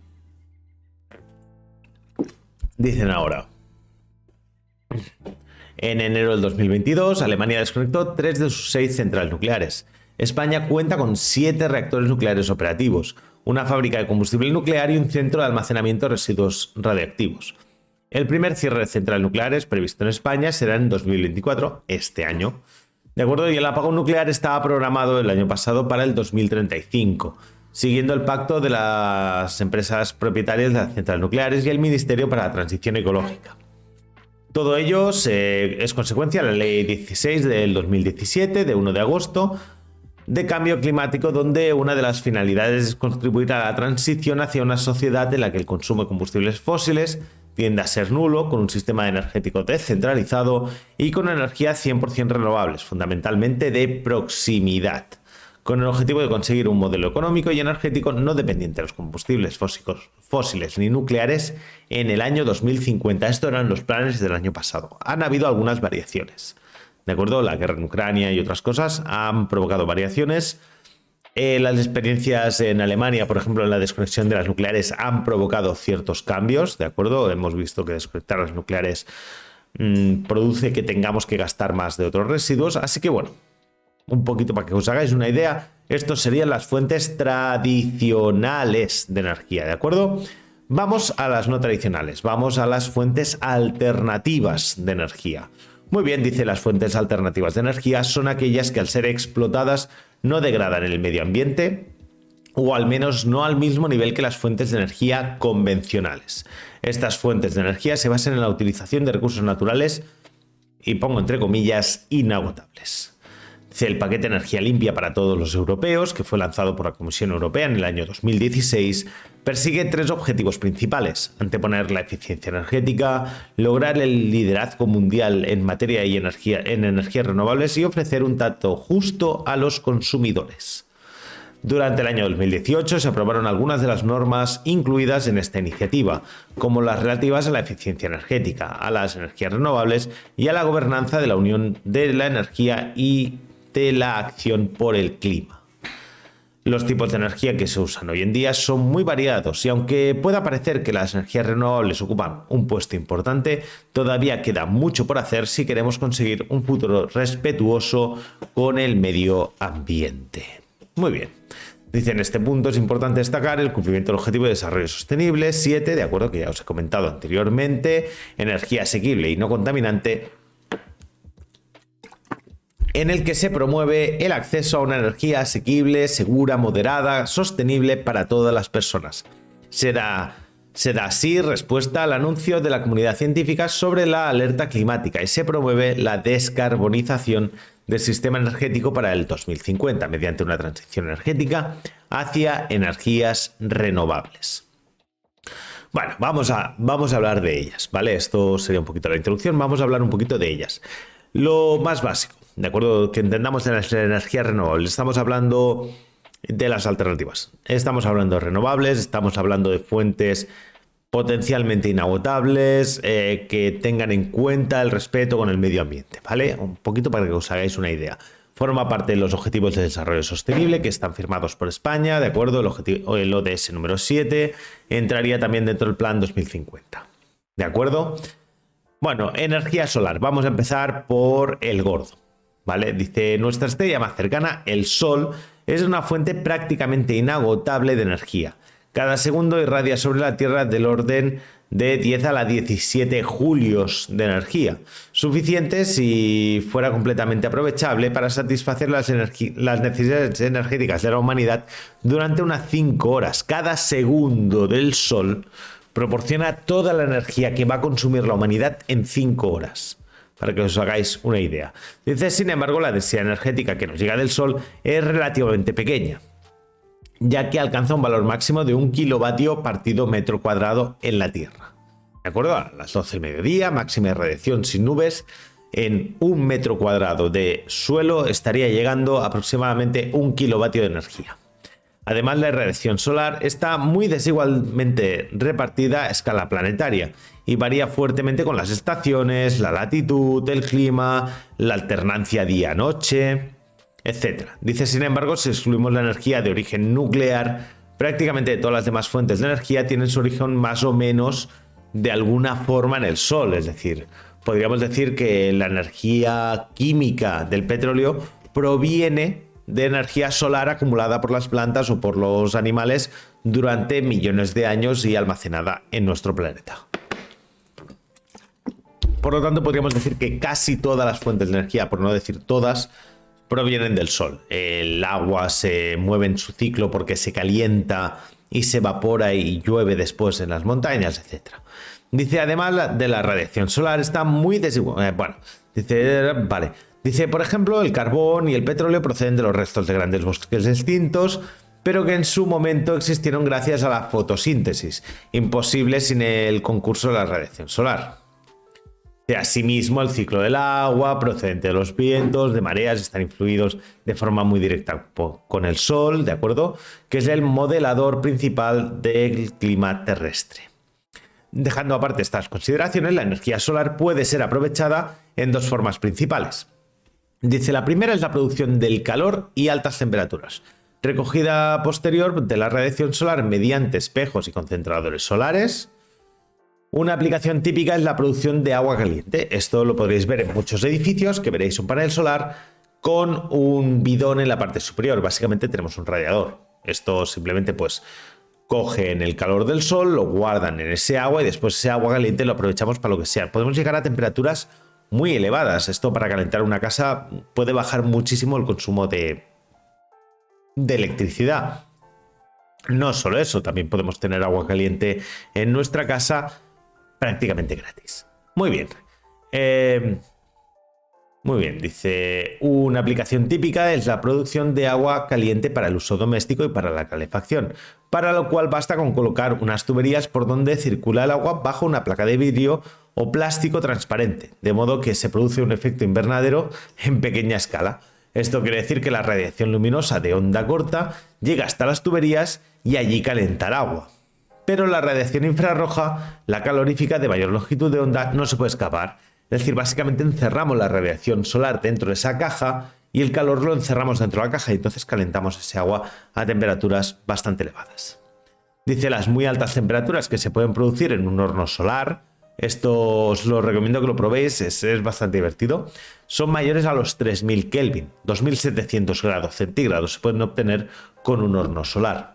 Dicen ahora, en enero del 2022, Alemania desconectó 3 de sus 6 centrales nucleares. España cuenta con 7 reactores nucleares operativos, una fábrica de combustible nuclear y un centro de almacenamiento de residuos radiactivos. El primer cierre de centrales nucleares previsto en España será en 2024, este año. ¿De acuerdo? Y el apagón nuclear estaba programado el año pasado para el 2035, siguiendo el pacto de las empresas propietarias de las centrales nucleares y el Ministerio para la Transición Ecológica. Todo ello es consecuencia de la Ley 16 del 2017, de 1 de agosto, de cambio climático, donde una de las finalidades es contribuir a la transición hacia una sociedad en la que el consumo de combustibles fósiles tiende a ser nulo, con un sistema energético descentralizado y con energías 100% renovables, fundamentalmente de proximidad, con el objetivo de conseguir un modelo económico y energético no dependiente de los combustibles fósiles ni nucleares en el año 2050. Estos eran los planes del año pasado. Han habido algunas variaciones, ¿de acuerdo? La guerra en Ucrania y otras cosas han provocado variaciones. Las experiencias en Alemania, por ejemplo, en la desconexión de las nucleares, han provocado ciertos cambios, ¿de acuerdo? Hemos visto que desconectar las nucleares produce que tengamos que gastar más de otros residuos. Así que, bueno, un poquito para que os hagáis una idea, estos serían las fuentes tradicionales de energía, ¿de acuerdo? Vamos a las no tradicionales, vamos a las fuentes alternativas de energía. Muy bien, dice, las fuentes alternativas de energía son aquellas que, al ser explotadas, no degradan el medio ambiente o al menos no al mismo nivel que las fuentes de energía convencionales. Estas fuentes de energía se basan en la utilización de recursos naturales, y pongo entre comillas, inagotables. El paquete Energía Limpia para todos los europeos, que fue lanzado por la Comisión Europea en el año 2016, persigue 3 objetivos principales: anteponer la eficiencia energética, lograr el liderazgo mundial en materia de energías renovables y ofrecer un trato justo a los consumidores. Durante el año 2018 se aprobaron algunas de las normas incluidas en esta iniciativa, como las relativas a la eficiencia energética, a las energías renovables y a la gobernanza de la Unión de la Energía y de la acción por el clima. Los tipos de energía que se usan hoy en día son muy variados y aunque pueda parecer que las energías renovables ocupan un puesto importante, todavía queda mucho por hacer si queremos conseguir un futuro respetuoso con el medio ambiente. Muy bien. Dice, en este punto es importante destacar el cumplimiento del Objetivo de Desarrollo Sostenible 7, de acuerdo, que ya os he comentado anteriormente, energía asequible y no contaminante, en el que se promueve el acceso a una energía asequible, segura, moderada, sostenible para todas las personas. Se da así respuesta al anuncio de la comunidad científica sobre la alerta climática y se promueve la descarbonización del sistema energético para el 2050 mediante una transición energética hacia energías renovables. Bueno, vamos a hablar de ellas, ¿vale? Esto sería un poquito la introducción, vamos a hablar un poquito de ellas. Lo más básico, ¿de acuerdo? Que entendamos de las energías renovables. Estamos hablando de las alternativas. Estamos hablando de renovables, estamos hablando de fuentes potencialmente inagotables, que tengan en cuenta el respeto con el medio ambiente, ¿vale? Un poquito para que os hagáis una idea. Forma parte de los Objetivos de Desarrollo Sostenible que están firmados por España, ¿de acuerdo? El ODS número 7 entraría también dentro del Plan 2050, ¿de acuerdo? Bueno, energía solar. Vamos a empezar por el gordo, ¿vale? Dice, nuestra estrella más cercana, el Sol, es una fuente prácticamente inagotable de energía. Cada segundo irradia sobre la Tierra del orden de 10 a la 17 julios de energía, suficiente si fuera completamente aprovechable para satisfacer las necesidades energéticas de la humanidad durante unas 5 horas. Cada segundo del Sol proporciona toda la energía que va a consumir la humanidad en 5 horas. Para que os hagáis una idea. Dice, sin embargo, la densidad energética que nos llega del Sol es relativamente pequeña, ya que alcanza un valor máximo de 1 kilovatio partido metro cuadrado en la Tierra. ¿De acuerdo? A las 12 del mediodía, máxima de radiación sin nubes, en 1 metro cuadrado de suelo estaría llegando aproximadamente 1 kilovatio de energía. Además, la radiación solar está muy desigualmente repartida a escala planetaria y varía fuertemente con las estaciones, la latitud, el clima, la alternancia día-noche, etc. Dice, sin embargo, si excluimos la energía de origen nuclear, prácticamente todas las demás fuentes de energía tienen su origen más o menos de alguna forma en el Sol. Es decir, podríamos decir que la energía química del petróleo proviene de energía solar acumulada por las plantas o por los animales durante millones de años y almacenada en nuestro planeta. Por lo tanto, podríamos decir que casi todas las fuentes de energía, por no decir todas, provienen del Sol. El agua se mueve en su ciclo porque se calienta y se evapora y llueve después en las montañas, etc. Dice, además de la radiación solar, está muy desigual. Dice, por ejemplo, el carbón y el petróleo proceden de los restos de grandes bosques extintos, pero que en su momento existieron gracias a la fotosíntesis, imposible sin el concurso de la radiación solar. Asimismo, el ciclo del agua, procedente de los vientos, de mareas, están influidos de forma muy directa con el Sol, ¿de acuerdo? Que es el modelador principal del clima terrestre. Dejando aparte estas consideraciones, la energía solar puede ser aprovechada en 2 formas principales. Dice, la primera es la producción del calor y altas temperaturas, recogida posterior de la radiación solar mediante espejos y concentradores solares. Una aplicación típica es la producción de agua caliente. Esto lo podréis ver en muchos edificios, que veréis un panel solar con un bidón en la parte superior. Básicamente tenemos un radiador. Esto simplemente pues cogen el calor del sol, lo guardan en ese agua y después ese agua caliente lo aprovechamos para lo que sea. Podemos llegar a temperaturas muy elevadas. Esto, para calentar una casa, puede bajar muchísimo el consumo de electricidad. No solo eso, también podemos tener agua caliente en nuestra casa prácticamente gratis. Muy bien. Muy bien, dice, una aplicación típica es la producción de agua caliente para el uso doméstico y para la calefacción, para lo cual basta con colocar unas tuberías por donde circula el agua bajo una placa de vidrio o plástico transparente, de modo que se produce un efecto invernadero en pequeña escala. Esto quiere decir que la radiación luminosa de onda corta llega hasta las tuberías y allí calienta el agua. Pero la radiación infrarroja, la calorífica de mayor longitud de onda, no se puede escapar. Es decir, básicamente encerramos la radiación solar dentro de esa caja y el calor lo encerramos dentro de la caja y entonces calentamos ese agua a temperaturas bastante elevadas. Dice, las muy altas temperaturas que se pueden producir en un horno solar, esto os lo recomiendo que lo probéis, es bastante divertido, son mayores a los 3000 Kelvin, 2700 grados centígrados, se pueden obtener con un horno solar.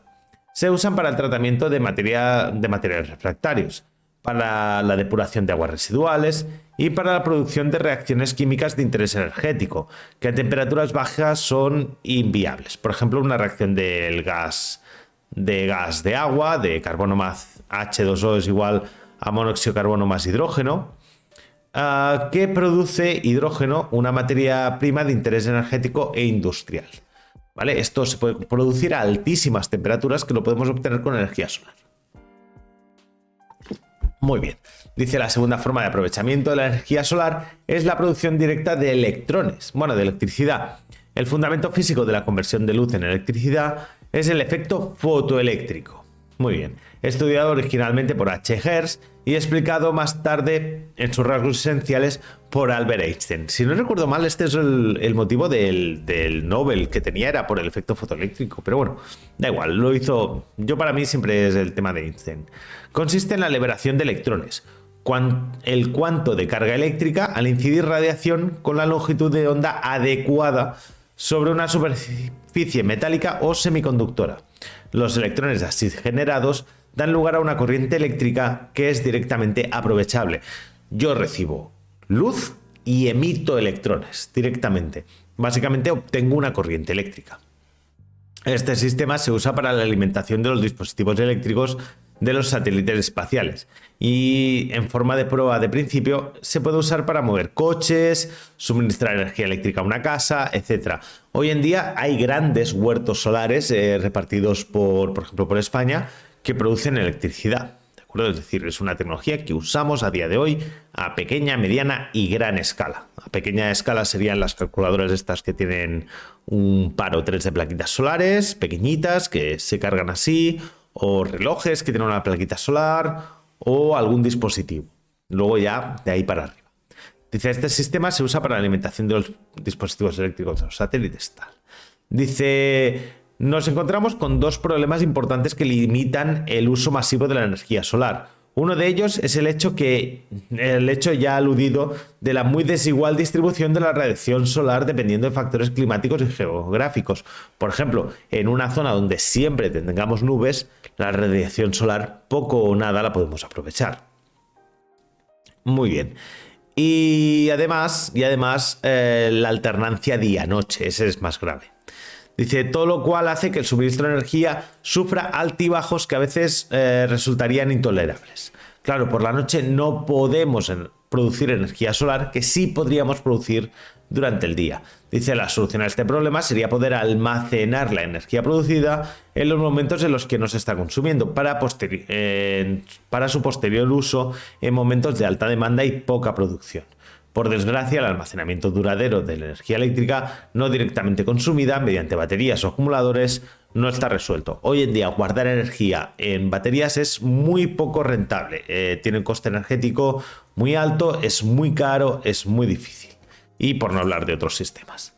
Se usan para el tratamiento de materiales refractarios, para la depuración de aguas residuales y para la producción de reacciones químicas de interés energético, que a temperaturas bajas son inviables. Por ejemplo, una reacción del gas de agua, de carbono más H2O es igual a monóxido de carbono más hidrógeno, que produce hidrógeno, una materia prima de interés energético e industrial. ¿Vale? Esto se puede producir a altísimas temperaturas, que lo podemos obtener con energía solar. Muy bien. Dice, la segunda forma de aprovechamiento de la energía solar es la producción directa de electrones, de electricidad. El fundamento físico de la conversión de luz en electricidad es el efecto fotoeléctrico. Muy bien. Estudiado originalmente por H. Hertz y explicado más tarde en sus rasgos esenciales por Albert Einstein. Si no recuerdo mal, este es el motivo del Nobel que tenía, era por el efecto fotoeléctrico, pero bueno, da igual, lo hizo. Yo, para mí, siempre es el tema de Einstein. Consiste en la liberación de electrones, el cuanto de carga eléctrica al incidir radiación con la longitud de onda adecuada sobre una superficie metálica o semiconductora. Los electrones así generados dan lugar a una corriente eléctrica que es directamente aprovechable. Yo recibo luz y emito electrones directamente. Básicamente obtengo una corriente eléctrica. Este sistema se usa para la alimentación de los dispositivos eléctricos de los satélites espaciales y, en forma de prueba de principio, se puede usar para mover coches, suministrar energía eléctrica a una casa, etc. Hoy en día hay grandes huertos solares repartidos por ejemplo, por España, que producen electricidad. ¿De acuerdo? Es decir, es una tecnología que usamos a día de hoy a pequeña, mediana y gran escala. A pequeña escala serían las calculadoras estas que tienen un par o tres de plaquitas solares, pequeñitas, que se cargan así, o relojes que tienen una plaquita solar, o algún dispositivo. Luego ya de ahí para arriba. Dice, este sistema se usa para la alimentación de los dispositivos eléctricos de los satélites. Tal. Dice, nos encontramos con dos problemas importantes que limitan el uso masivo de la energía solar. Uno de ellos es el hecho ya aludido de la muy desigual distribución de la radiación solar dependiendo de factores climáticos y geográficos. Por ejemplo, en una zona donde siempre tengamos nubes, la radiación solar poco o nada la podemos aprovechar. Muy bien. Y además, la alternancia día-noche, ese es más grave. Dice, todo lo cual hace que el suministro de energía sufra altibajos que a veces resultarían intolerables. Claro, por la noche no podemos producir energía solar que sí podríamos producir durante el día. Dice, la solución a este problema sería poder almacenar la energía producida en los momentos en los que no se está consumiendo para su posterior uso en momentos de alta demanda y poca producción. Por desgracia, el almacenamiento duradero de la energía eléctrica no directamente consumida mediante baterías o acumuladores no está resuelto. Hoy en día, guardar energía en baterías es muy poco rentable. Tiene un coste energético muy alto, es muy caro, es muy difícil. Y por no hablar de otros sistemas.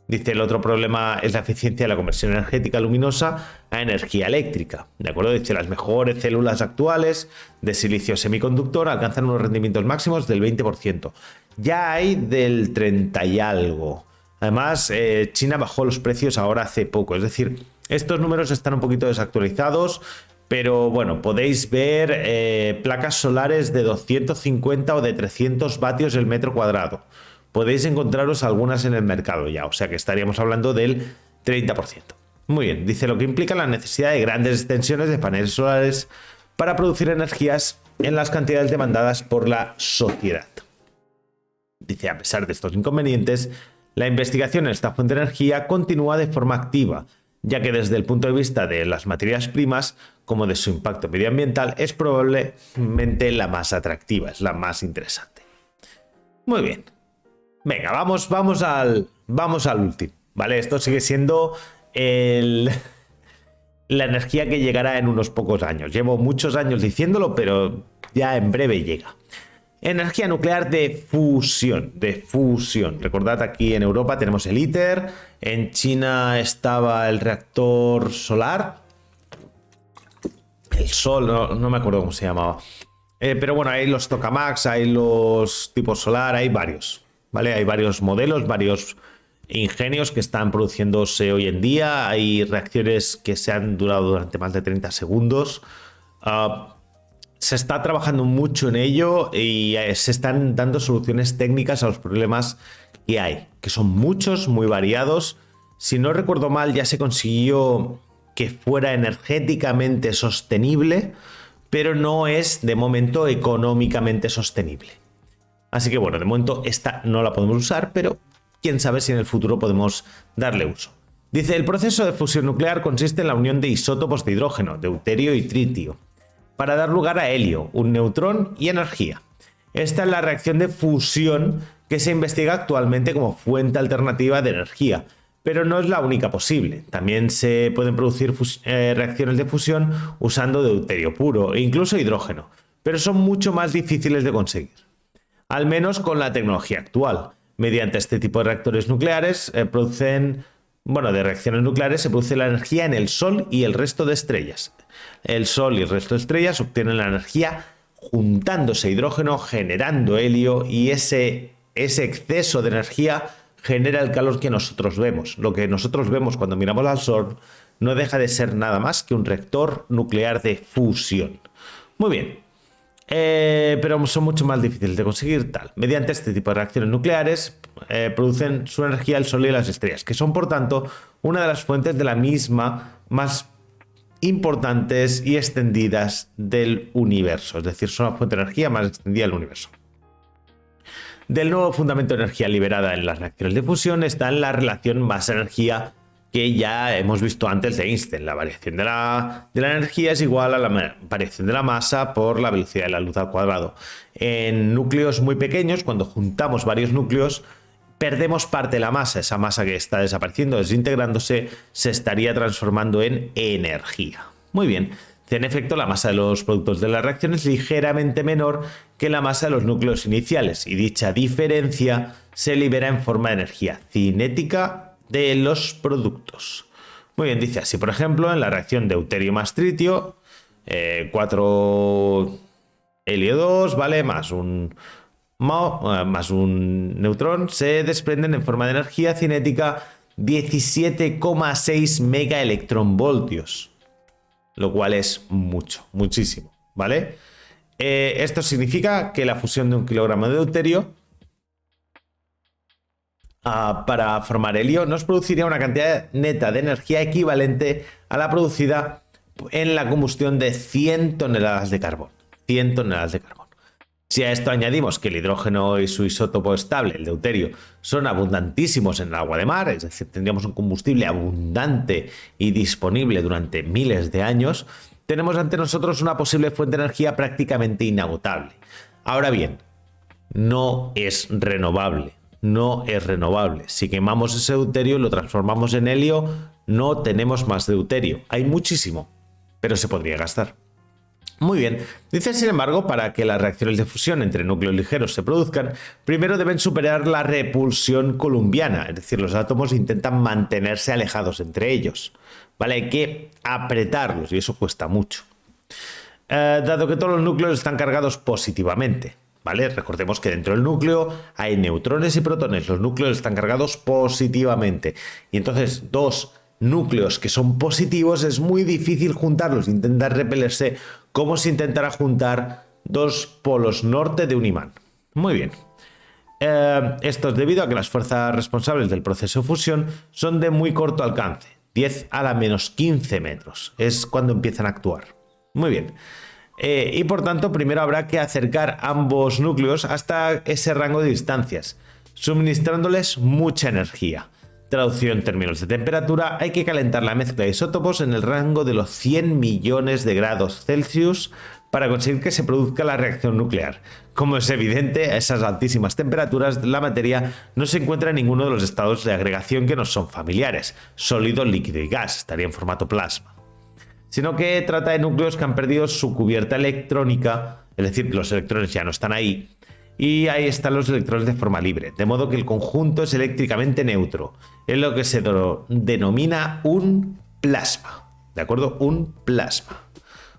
Dice, el otro problema es la eficiencia de la conversión energética luminosa a energía eléctrica. ¿De acuerdo? Dice, las mejores células actuales de silicio semiconductor alcanzan unos rendimientos máximos del 20%. Ya hay del 30 y algo. Además, China bajó los precios ahora hace poco. Es decir, estos números están un poquito desactualizados, pero bueno, podéis ver placas solares de 250 o de 300 vatios el metro cuadrado. Podéis encontraros algunas en el mercado ya, o sea que estaríamos hablando del 30%. Muy bien, dice lo que implica la necesidad de grandes extensiones de paneles solares para producir energías en las cantidades demandadas por la sociedad. Dice, a pesar de estos inconvenientes, la investigación en esta fuente de energía continúa de forma activa, ya que desde el punto de vista de las materias primas, como de su impacto medioambiental, es probablemente la más atractiva, es la más interesante. Muy bien. Venga, vamos al último, ¿vale? Esto sigue siendo la energía que llegará en unos pocos años. Llevo muchos años diciéndolo, pero ya en breve llega. Energía nuclear de fusión, Recordad, aquí en Europa tenemos el ITER, en China estaba el reactor solar, el Sol, no me acuerdo cómo se llamaba. Pero bueno, hay los tokamaks, hay los tipos solar, hay varios, ¿vale? Hay varios modelos, varios ingenios que están produciéndose hoy en día. Hay reacciones que se han durado durante más de 30 segundos. Se está trabajando mucho en ello y se están dando soluciones técnicas a los problemas que hay, que son muchos, muy variados. Si no recuerdo mal, ya se consiguió que fuera energéticamente sostenible, pero no es de momento económicamente sostenible. Así que bueno, de momento esta no la podemos usar, pero quién sabe si en el futuro podemos darle uso. Dice, el proceso de fusión nuclear consiste en la unión de isótopos de hidrógeno, deuterio y tritio, para dar lugar a helio, un neutrón y energía. Esta es la reacción de fusión que se investiga actualmente como fuente alternativa de energía, pero no es la única posible. También se pueden producir reacciones de fusión usando deuterio puro e incluso hidrógeno, pero son mucho más difíciles de conseguir, al menos con la tecnología actual. Mediante este tipo de reactores nucleares de reacciones nucleares se produce la energía en el Sol y el resto de estrellas. El Sol y el resto de estrellas obtienen la energía juntándose hidrógeno, generando helio, y ese exceso de energía genera el calor que nosotros vemos. Lo que nosotros vemos cuando miramos al Sol no deja de ser nada más que un reactor nuclear de fusión. Muy bien. Pero son mucho más difíciles de conseguir tal. Mediante este tipo de reacciones nucleares producen su energía el Sol y las estrellas, que son por tanto una de las fuentes de la misma más importantes y extendidas del universo. Es decir, son la fuente de energía más extendida del universo. Del nuevo fundamento de energía liberada en las reacciones de fusión está en la relación masa-energía que ya hemos visto antes de Einstein. La variación de la energía es igual a la variación de la masa por la velocidad de la luz al cuadrado. En núcleos muy pequeños, cuando juntamos varios núcleos, perdemos parte de la masa. Esa masa que está desapareciendo, desintegrándose, se estaría transformando en energía. Muy bien. En efecto, la masa de los productos de la reacción es ligeramente menor que la masa de los núcleos iniciales, y dicha diferencia se libera en forma de energía cinética de los productos. Muy bien, dice así, por ejemplo, en la reacción deuterio más tritio, 4 helio 2, ¿vale? Más un neutrón, se desprenden en forma de energía cinética 17,6 megaelectronvoltios, lo cual es muchísimo, ¿vale? Esto significa que la fusión de 1 kilogramo de deuterio para formar helio nos produciría una cantidad neta de energía equivalente a la producida en la combustión de 100 toneladas de carbón. 100 toneladas de carbón. Si a esto añadimos que el hidrógeno y su isótopo estable, el deuterio, son abundantísimos en el agua de mar, es decir, tendríamos un combustible abundante y disponible durante miles de años, tenemos ante nosotros una posible fuente de energía prácticamente inagotable. Ahora bien, no es renovable. Si quemamos ese deuterio y lo transformamos en helio, no tenemos más deuterio. Hay muchísimo, pero se podría gastar. Muy bien. Dice, sin embargo, para que las reacciones de fusión entre núcleos ligeros se produzcan, primero deben superar la repulsión coulombiana, es decir, los átomos intentan mantenerse alejados entre ellos. ¿Vale? Hay que apretarlos y eso cuesta mucho. Dado que todos los núcleos están cargados positivamente. ¿Vale? Recordemos que dentro del núcleo hay neutrones y protones. Los núcleos están cargados positivamente. Y entonces, dos núcleos que son positivos es muy difícil juntarlos, intentar repelerse como si intentara juntar dos polos norte de un imán. Muy bien. Esto es debido a que las fuerzas responsables del proceso de fusión son de muy corto alcance, 10 a la menos 15 metros. Es cuando empiezan a actuar. Muy bien. Y por tanto, primero habrá que acercar ambos núcleos hasta ese rango de distancias, suministrándoles mucha energía. Traducido en términos de temperatura, hay que calentar la mezcla de isótopos en el rango de los 100 millones de grados Celsius para conseguir que se produzca la reacción nuclear. Como es evidente, a esas altísimas temperaturas la materia no se encuentra en ninguno de los estados de agregación que nos son familiares, sólido, líquido y gas, estaría en formato plasma, sino que trata de núcleos que han perdido su cubierta electrónica, es decir, que los electrones ya no están ahí, y ahí están los electrones de forma libre, de modo que el conjunto es eléctricamente neutro, es lo que se denomina un plasma, ¿de acuerdo? Un plasma.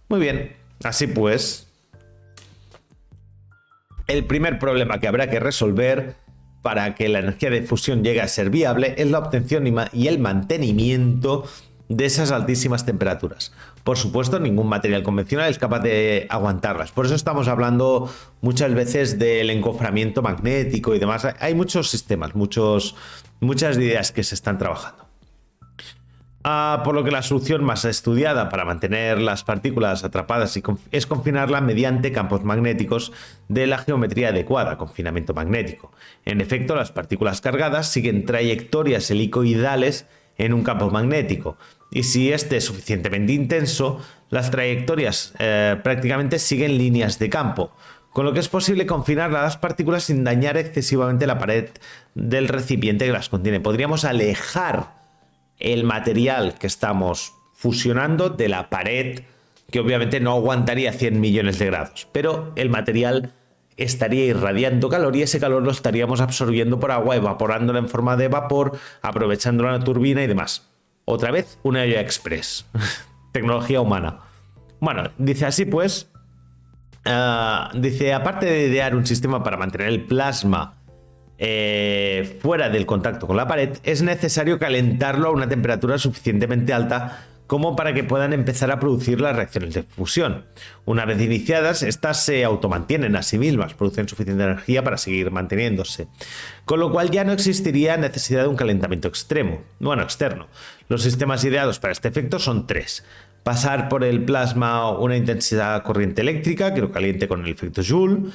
Muy bien, así pues, el primer problema que habrá que resolver para que la energía de fusión llegue a ser viable es la obtención y el mantenimiento de esas altísimas temperaturas. Por supuesto, ningún material convencional es capaz de aguantarlas. Por eso estamos hablando muchas veces del encoframiento magnético y demás. Hay muchos sistemas, muchas ideas que se están trabajando. Por lo que la solución más estudiada para mantener las partículas atrapadas es confinarlas mediante campos magnéticos de la geometría adecuada, confinamiento magnético. En efecto, las partículas cargadas siguen trayectorias helicoidales en un campo magnético, y si este es suficientemente intenso, las trayectorias prácticamente siguen líneas de campo, con lo que es posible confinar las partículas sin dañar excesivamente la pared del recipiente que las contiene. Podríamos alejar el material que estamos fusionando de la pared, que obviamente no aguantaría 100 millones de grados, pero el material estaría irradiando calor y ese calor lo estaríamos absorbiendo por agua, evaporándola en forma de vapor, aprovechando la turbina y demás. Otra vez, una olla express. Tecnología humana. Bueno, dice así pues, dice, aparte de idear un sistema para mantener el plasma fuera del contacto con la pared, es necesario calentarlo a una temperatura suficientemente alta como para que puedan empezar a producir las reacciones de fusión. Una vez iniciadas, estas se automantienen a sí mismas, producen suficiente energía para seguir manteniéndose, con lo cual ya no existiría necesidad de un calentamiento externo. Los sistemas ideados para este efecto son tres: pasar por el plasma una intensidad corriente eléctrica que lo caliente con el efecto Joule,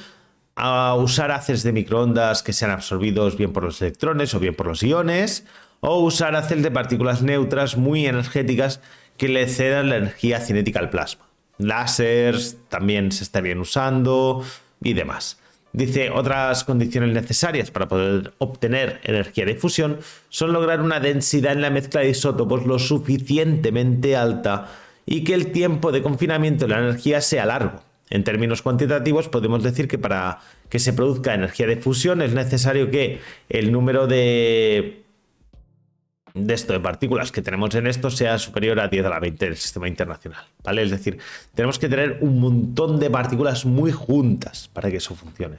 a usar haces de microondas que sean absorbidos bien por los electrones o bien por los iones, o usar haces de partículas neutras muy energéticas que le cedan la energía cinética al plasma. Láseres también se estarían usando y demás. Dice, otras condiciones necesarias para poder obtener energía de fusión son lograr una densidad en la mezcla de isótopos lo suficientemente alta y que el tiempo de confinamiento de la energía sea largo. En términos cuantitativos, podemos decir que para que se produzca energía de fusión es necesario que el número de partículas que tenemos en esto sea superior a 10 a la 20 del sistema internacional, ¿vale? Es decir, tenemos que tener un montón de partículas muy juntas para que eso funcione.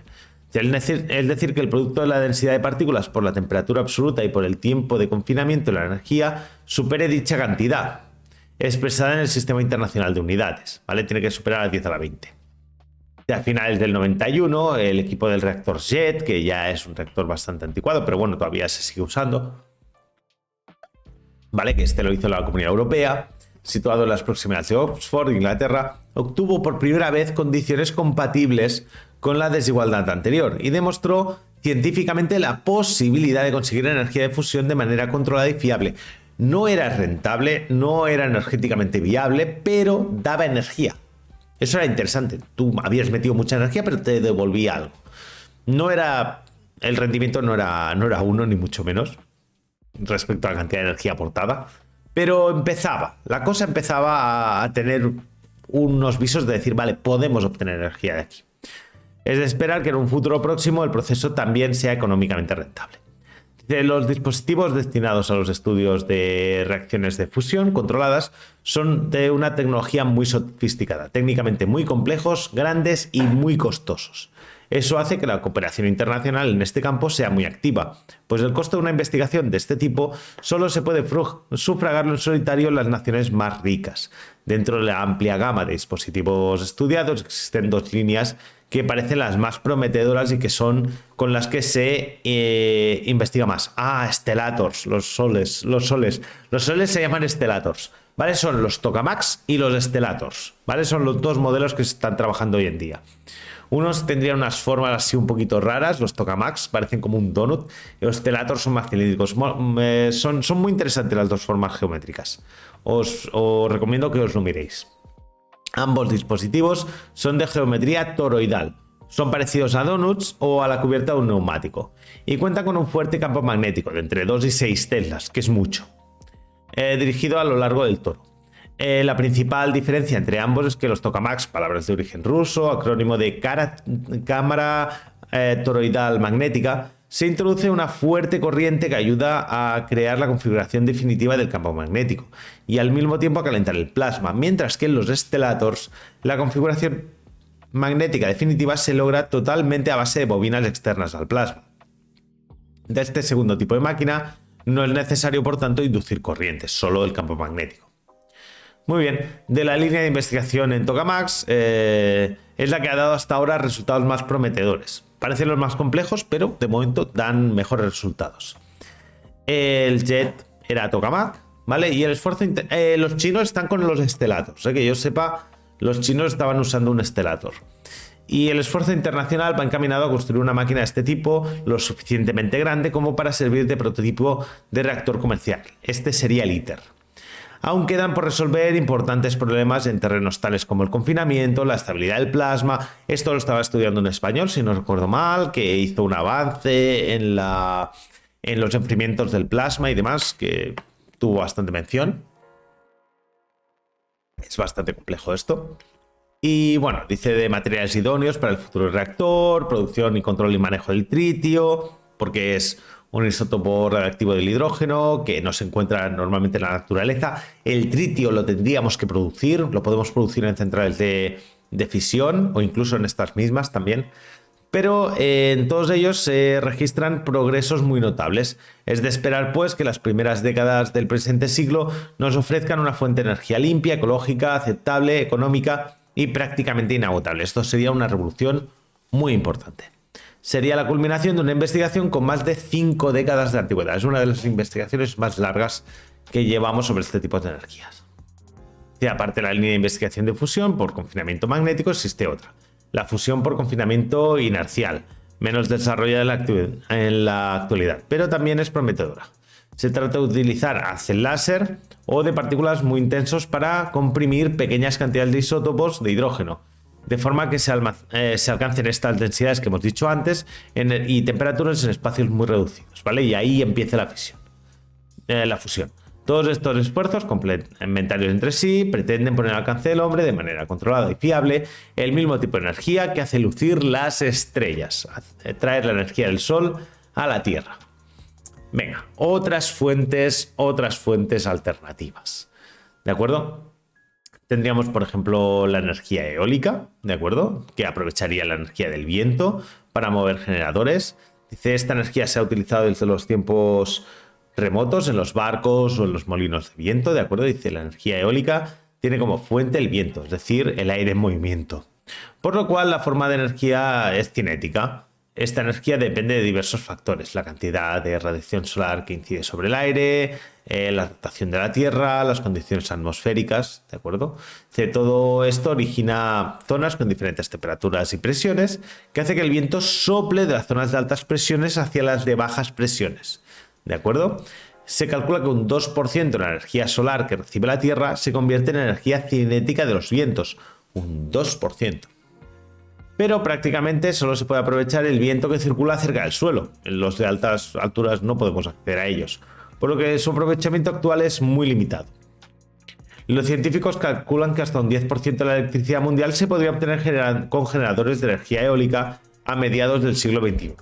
Es decir, que el producto de la densidad de partículas por la temperatura absoluta y por el tiempo de confinamiento de la energía supere dicha cantidad, expresada en el sistema internacional de unidades, ¿vale? Tiene que superar a 10 a la 20. A finales del 91, el equipo del reactor JET, que ya es un reactor bastante anticuado, pero bueno, todavía se sigue usando, ¿vale? Que este lo hizo la Comunidad Europea, situado en las proximidades de Oxford, Inglaterra, obtuvo por primera vez condiciones compatibles con la desigualdad anterior y demostró científicamente la posibilidad de conseguir energía de fusión de manera controlada y fiable. No era rentable, no era energéticamente viable, pero daba energía. Eso era interesante. Tú habías metido mucha energía, pero te devolvía algo. El rendimiento no era uno, ni mucho menos, respecto a la cantidad de energía aportada, pero la cosa empezaba a tener unos visos de decir, vale, podemos obtener energía de aquí. Es de esperar que en un futuro próximo el proceso también sea económicamente rentable. Los dispositivos destinados a los estudios de reacciones de fusión controladas son de una tecnología muy sofisticada, técnicamente muy complejos, grandes y muy costosos. Eso hace que la cooperación internacional en este campo sea muy activa, pues el costo de una investigación de este tipo solo se puede sufragarlo en solitario en las naciones más ricas. Dentro de la amplia gama de dispositivos estudiados existen dos líneas que parecen las más prometedoras y que son con las que se investiga más. Stellators, los soles. Los soles se llaman Stellators, ¿vale? Son los Tokamaks y los Stellators, ¿vale? Son los dos modelos que se están trabajando hoy en día. Unos tendrían unas formas así un poquito raras, los Tokamaks parecen como un donut, y los Stellators son más cilíndricos. Son muy interesantes las dos formas geométricas. Os recomiendo que os lo miréis. Ambos dispositivos son de geometría toroidal. Son parecidos a donuts o a la cubierta de un neumático. Y cuentan con un fuerte campo magnético de entre 2 y 6 teslas, que es mucho. Dirigido a lo largo del toro. La principal diferencia entre ambos es que los Tokamaks, palabras de origen ruso, acrónimo de cámara toroidal magnética, se introduce una fuerte corriente que ayuda a crear la configuración definitiva del campo magnético y al mismo tiempo a calentar el plasma, mientras que en los Stellators la configuración magnética definitiva se logra totalmente a base de bobinas externas al plasma. De este segundo tipo de máquina no es necesario, por tanto, inducir corrientes, solo el campo magnético. Muy bien, de la línea de investigación en Tokamaks es la que ha dado hasta ahora resultados más prometedores. Parecen los más complejos, pero de momento dan mejores resultados. El Jet era Tokamak, ¿vale? Y el esfuerzo... los chinos están con los Stellators, que yo sepa, los chinos estaban usando un Stellator. Y el esfuerzo internacional va encaminado a construir una máquina de este tipo lo suficientemente grande como para servir de prototipo de reactor comercial. Este sería el ITER. Aún quedan por resolver importantes problemas en terrenos tales como el confinamiento, la estabilidad del plasma. Esto lo estaba estudiando un español, si no recuerdo mal, que hizo un avance en los enfriamientos del plasma y demás, que tuvo bastante mención. Es bastante complejo esto. Y bueno, dice de materiales idóneos para el futuro reactor, producción y control y manejo del tritio, porque es un isótopo radiactivo del hidrógeno que no se encuentra normalmente en la naturaleza. El tritio lo tendríamos que producir, lo podemos producir en centrales de fisión o incluso en estas mismas también. Pero en todos ellos se registran progresos muy notables. Es de esperar, pues, que las primeras décadas del presente siglo nos ofrezcan una fuente de energía limpia, ecológica, aceptable, económica y prácticamente inagotable. Esto sería una revolución muy importante. Sería la culminación de una investigación con más de 5 décadas de antigüedad. Es una de las investigaciones más largas que llevamos sobre este tipo de energías. Y aparte de la línea de investigación de fusión por confinamiento magnético, existe otra. La fusión por confinamiento inercial, menos desarrollada en la actualidad, pero también es prometedora. Se trata de utilizar haces láser o de partículas muy intensos para comprimir pequeñas cantidades de isótopos de hidrógeno, de forma que se alcancen estas densidades que hemos dicho antes y temperaturas en espacios muy reducidos, ¿vale? Y ahí empieza la fusión. Todos estos esfuerzos complementarios entre sí pretenden poner al alcance del hombre de manera controlada y fiable el mismo tipo de energía que hace lucir las estrellas, traer la energía del Sol a la Tierra. Venga, otras fuentes alternativas, ¿de acuerdo? Tendríamos, por ejemplo, la energía eólica, ¿de acuerdo? Que aprovecharía la energía del viento para mover generadores. Dice, esta energía se ha utilizado desde los tiempos remotos en los barcos o en los molinos de viento, ¿de acuerdo? Dice, la energía eólica tiene como fuente el viento, es decir, el aire en movimiento. Por lo cual, la forma de energía es cinética. Esta energía depende de diversos factores, la cantidad de radiación solar que incide sobre el aire, la rotación de la Tierra, las condiciones atmosféricas, ¿de acuerdo? Todo esto origina zonas con diferentes temperaturas y presiones, que hace que el viento sople de las zonas de altas presiones hacia las de bajas presiones, ¿de acuerdo? Se calcula que un 2% de la energía solar que recibe la Tierra se convierte en energía cinética de los vientos, un 2%. Pero prácticamente solo se puede aprovechar el viento que circula cerca del suelo. En los de altas alturas no podemos acceder a ellos, por lo que su aprovechamiento actual es muy limitado. Los científicos calculan que hasta un 10% de la electricidad mundial se podría obtener con generadores de energía eólica a mediados del siglo XXI.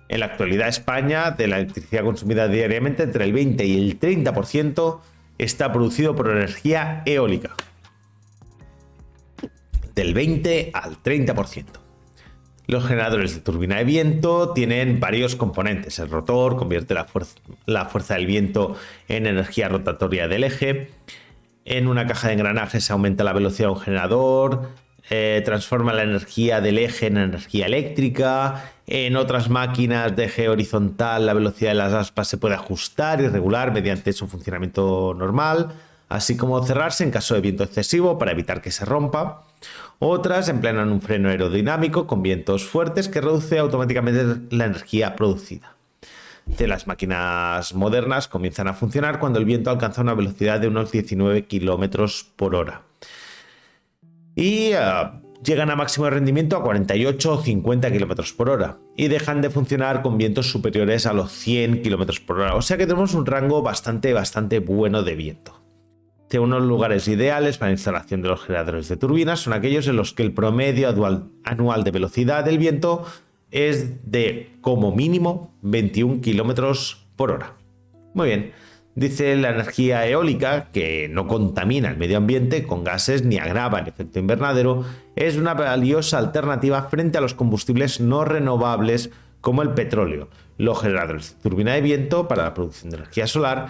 En la actualidad, España, de la electricidad consumida diariamente, entre el 20 y el 30% está producido por energía eólica. Del 20 al 30%. Los generadores de turbina de viento tienen varios componentes. El rotor convierte la fuerza del viento en energía rotatoria del eje. En una caja de engranajes se aumenta la velocidad de un generador transforma la energía del eje en energía eléctrica. En otras máquinas de eje horizontal la velocidad de las aspas se puede ajustar y regular mediante su funcionamiento normal, así como cerrarse en caso de viento excesivo para evitar que se rompa. Otras emplean un freno aerodinámico con vientos fuertes que reduce automáticamente la energía producida. Las máquinas modernas comienzan a funcionar cuando el viento alcanza una velocidad de unos 19 km por hora. Y llegan a máximo rendimiento a 48 o 50 km por hora y dejan de funcionar con vientos superiores a los 100 km por hora. O sea que tenemos un rango bastante bueno de viento. Unos lugares ideales para la instalación de los generadores de turbinas son aquellos en los que el promedio anual de velocidad del viento es de como mínimo 21 km por hora. Muy bien. Dice la energía eólica, que no contamina el medio ambiente con gases ni agrava el efecto invernadero, es una valiosa alternativa frente a los combustibles no renovables como el petróleo. Los generadores de turbina de viento para la producción de energía solar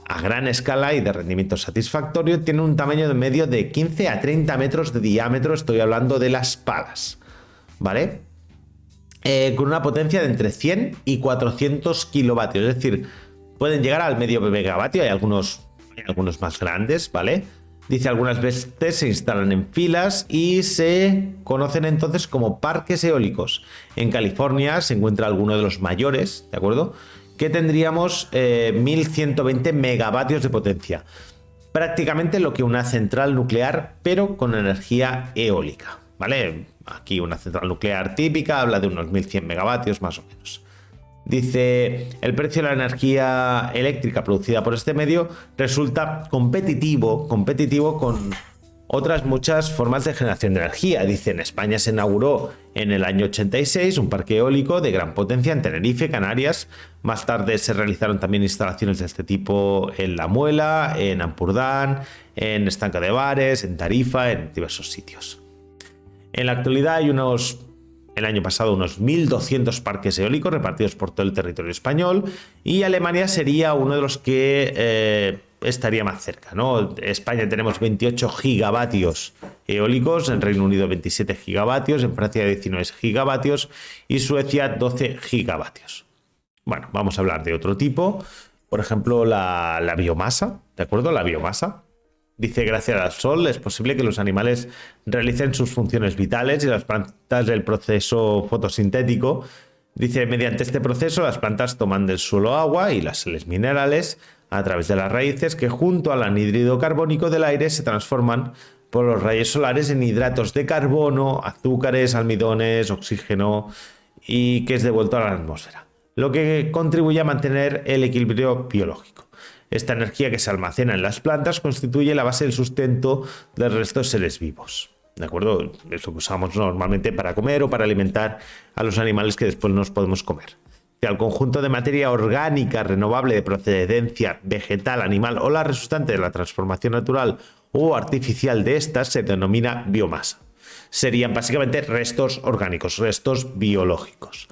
a gran escala y de rendimiento satisfactorio tienen un tamaño de medio de 15 a 30 metros de diámetro, estoy hablando de las palas, ¿vale? Con una potencia de entre 100 y 400 kilovatios, es decir, pueden llegar al medio megavatio, hay algunos más grandes, ¿vale? Dice, algunas veces se instalan en filas y se conocen entonces como parques eólicos. En California se encuentra alguno de los mayores, ¿de acuerdo?, que tendríamos 1120 megavatios de potencia. Prácticamente lo que una central nuclear, pero con energía eólica, ¿vale? Aquí una central nuclear típica habla de unos 1100 megavatios más o menos. Dice, el precio de la energía eléctrica producida por este medio resulta competitivo con otras muchas formas de generación de energía. Dice, en España se inauguró en el año 86 un parque eólico de gran potencia en Tenerife, Canarias. Más tarde se realizaron también instalaciones de este tipo en La Muela, en Ampurdán, en Estanca de Bares, en Tarifa, en diversos sitios. En la actualidad hay el año pasado unos 1.200 parques eólicos repartidos por todo el territorio español, y Alemania sería uno de los que estaría más cerca, ¿no? En España tenemos 28 gigavatios eólicos, en Reino Unido 27 gigavatios, en Francia 19 gigavatios y Suecia 12 gigavatios. Bueno, vamos a hablar de otro tipo, por ejemplo la biomasa, ¿de acuerdo? La biomasa. Dice, gracias al sol es posible que los animales realicen sus funciones vitales y las plantas del proceso fotosintético. Dice, mediante este proceso las plantas toman del suelo agua y las sales minerales a través de las raíces que junto al anhídrido carbónico del aire se transforman por los rayos solares en hidratos de carbono, azúcares, almidones, oxígeno, y que es devuelto a la atmósfera, lo que contribuye a mantener el equilibrio biológico. Esta energía que se almacena en las plantas constituye la base del sustento del resto de seres vivos, ¿de acuerdo? Es lo que usamos normalmente para comer o para alimentar a los animales que después nos podemos comer. Al conjunto de materia orgánica renovable de procedencia vegetal, animal o la resultante de la transformación natural o artificial de estas se denomina biomasa. Serían básicamente restos orgánicos, restos biológicos.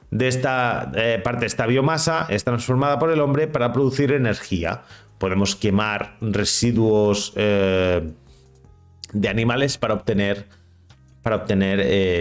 De esta parte de esta biomasa es transformada por el hombre para producir energía. Podemos quemar residuos de animales para obtener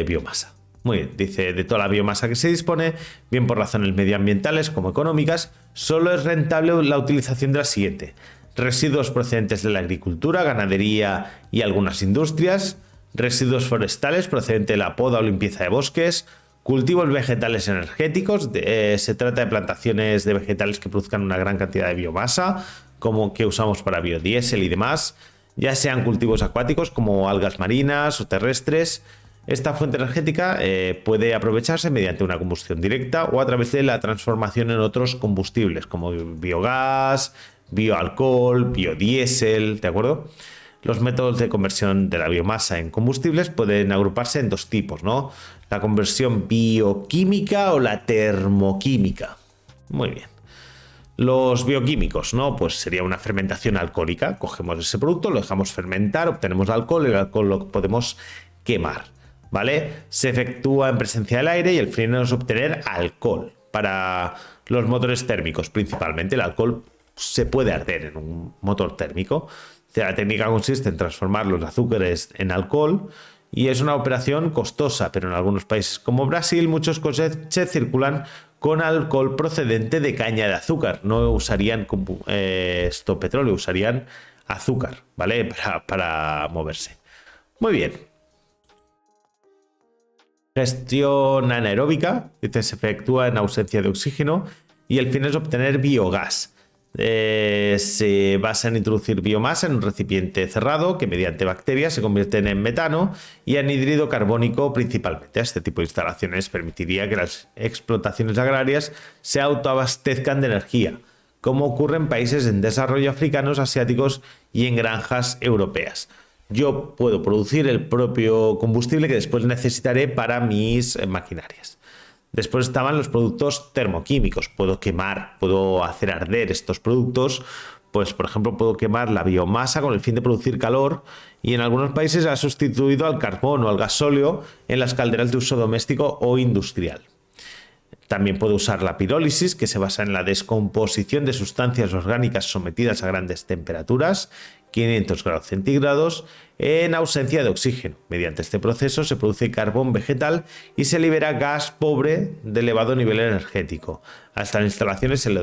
biomasa. Muy bien, dice, de toda la biomasa que se dispone, bien por razones medioambientales como económicas, solo es rentable la utilización de la siguiente: residuos procedentes de la agricultura, ganadería y algunas industrias, residuos forestales procedentes de la poda o limpieza de bosques, cultivos vegetales energéticos, se trata de plantaciones de vegetales que produzcan una gran cantidad de biomasa, como que usamos para biodiesel y demás, ya sean cultivos acuáticos como algas marinas o terrestres. Esta fuente energética puede aprovecharse mediante una combustión directa o a través de la transformación en otros combustibles como biogás, bioalcohol, biodiesel, ¿de acuerdo? Los métodos de conversión de la biomasa en combustibles pueden agruparse en dos tipos, ¿no? La conversión bioquímica o la termoquímica. Muy bien. Los bioquímicos, ¿no? Pues sería una fermentación alcohólica. Cogemos ese producto, lo dejamos fermentar, obtenemos alcohol, el alcohol lo podemos quemar, ¿vale? Se efectúa en presencia del aire y el fin es obtener alcohol. Para los motores térmicos, principalmente, el alcohol se puede arder en un motor térmico. La técnica consiste en transformar los azúcares en alcohol y es una operación costosa, pero en algunos países como Brasil muchos coches circulan con alcohol procedente de caña de azúcar. No usarían petróleo, usarían azúcar, ¿vale? Para moverse. Muy bien. Gestión anaeróbica, dice, se efectúa en ausencia de oxígeno y el fin es obtener biogás. Se basa en introducir biomasa en un recipiente cerrado que mediante bacterias se convierten en metano y anhídrido carbónico principalmente. Este tipo de instalaciones permitiría que las explotaciones agrarias se autoabastezcan de energía, como ocurre en países en desarrollo africanos, asiáticos y en granjas europeas. Yo puedo producir el propio combustible que después necesitaré para mis maquinarias. Después estaban los productos termoquímicos. Puedo quemar, puedo hacer arder estos productos. Pues, por ejemplo, puedo quemar la biomasa con el fin de producir calor y en algunos países ha sustituido al carbón o al gasóleo en las calderas de uso doméstico o industrial. También puedo usar la pirólisis, que se basa en la descomposición de sustancias orgánicas sometidas a grandes temperaturas, 500 grados centígrados, en ausencia de oxígeno. Mediante este proceso se produce carbón vegetal y se libera gas pobre de elevado nivel energético. A estas instalaciones se le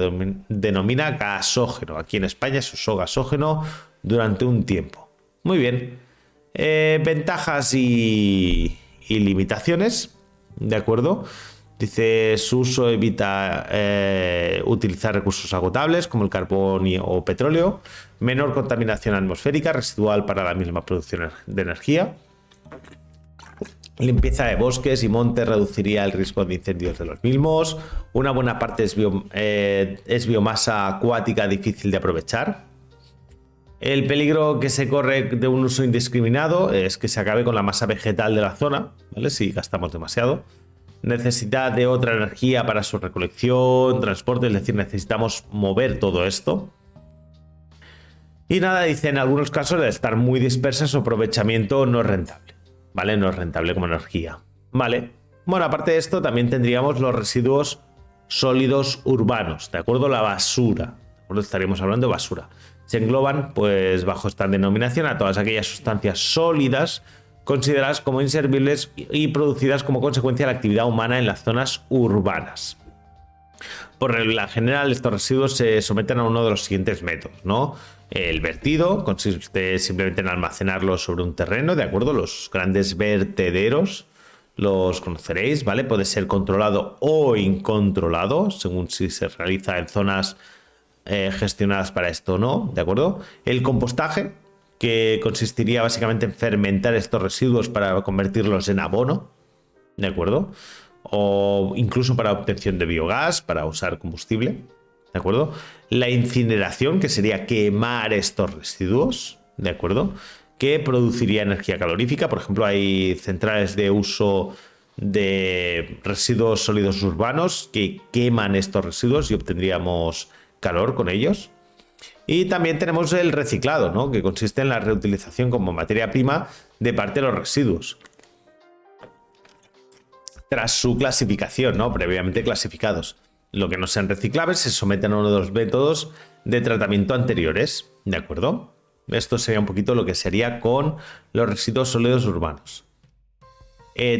denomina gasógeno. Aquí en España se usó gasógeno durante un tiempo. Muy bien. Ventajas y limitaciones, ¿de acuerdo? Dice, su uso evita utilizar recursos agotables como el carbón o petróleo, menor contaminación atmosférica residual para la misma producción de energía, limpieza de bosques y montes reduciría el riesgo de incendios de los mismos, una buena parte es biomasa acuática difícil de aprovechar. El peligro que se corre de un uso indiscriminado es que se acabe con la masa vegetal de la zona, ¿vale? Si gastamos demasiado. Necesidad de otra energía para su recolección, transporte, es decir, necesitamos mover todo esto. Y nada, dice, en algunos casos de estar muy dispersa su aprovechamiento no es rentable, ¿vale? No es rentable como energía, ¿vale? Bueno, aparte de esto también tendríamos los residuos sólidos urbanos, ¿de acuerdo? La basura, ¿de acuerdo? Estaríamos hablando de basura. Se engloban, pues, bajo esta denominación a todas aquellas sustancias sólidas consideradas como inservibles y producidas como consecuencia de la actividad humana en las zonas urbanas. Por regla general, estos residuos se someten a uno de los siguientes métodos, ¿no? El vertido consiste simplemente en almacenarlos sobre un terreno, ¿de acuerdo? Los grandes vertederos los conoceréis, ¿vale? Puede ser controlado o incontrolado, según si se realiza en zonas gestionadas para esto o no, ¿de acuerdo? El compostaje, que consistiría básicamente en fermentar estos residuos para convertirlos en abono, ¿de acuerdo? O incluso para obtención de biogás, para usar combustible, ¿de acuerdo? La incineración, que sería quemar estos residuos, ¿de acuerdo? Que produciría energía calorífica. Por ejemplo, hay centrales de uso de residuos sólidos urbanos que queman estos residuos y obtendríamos calor con ellos. Y también tenemos el reciclado, ¿no? Que consiste en la reutilización como materia prima de parte de los residuos, tras su clasificación, ¿no? Previamente clasificados. Lo que no sean reciclables se someten a uno de los métodos de tratamiento anteriores, ¿de acuerdo? Esto sería un poquito lo que sería con los residuos sólidos urbanos.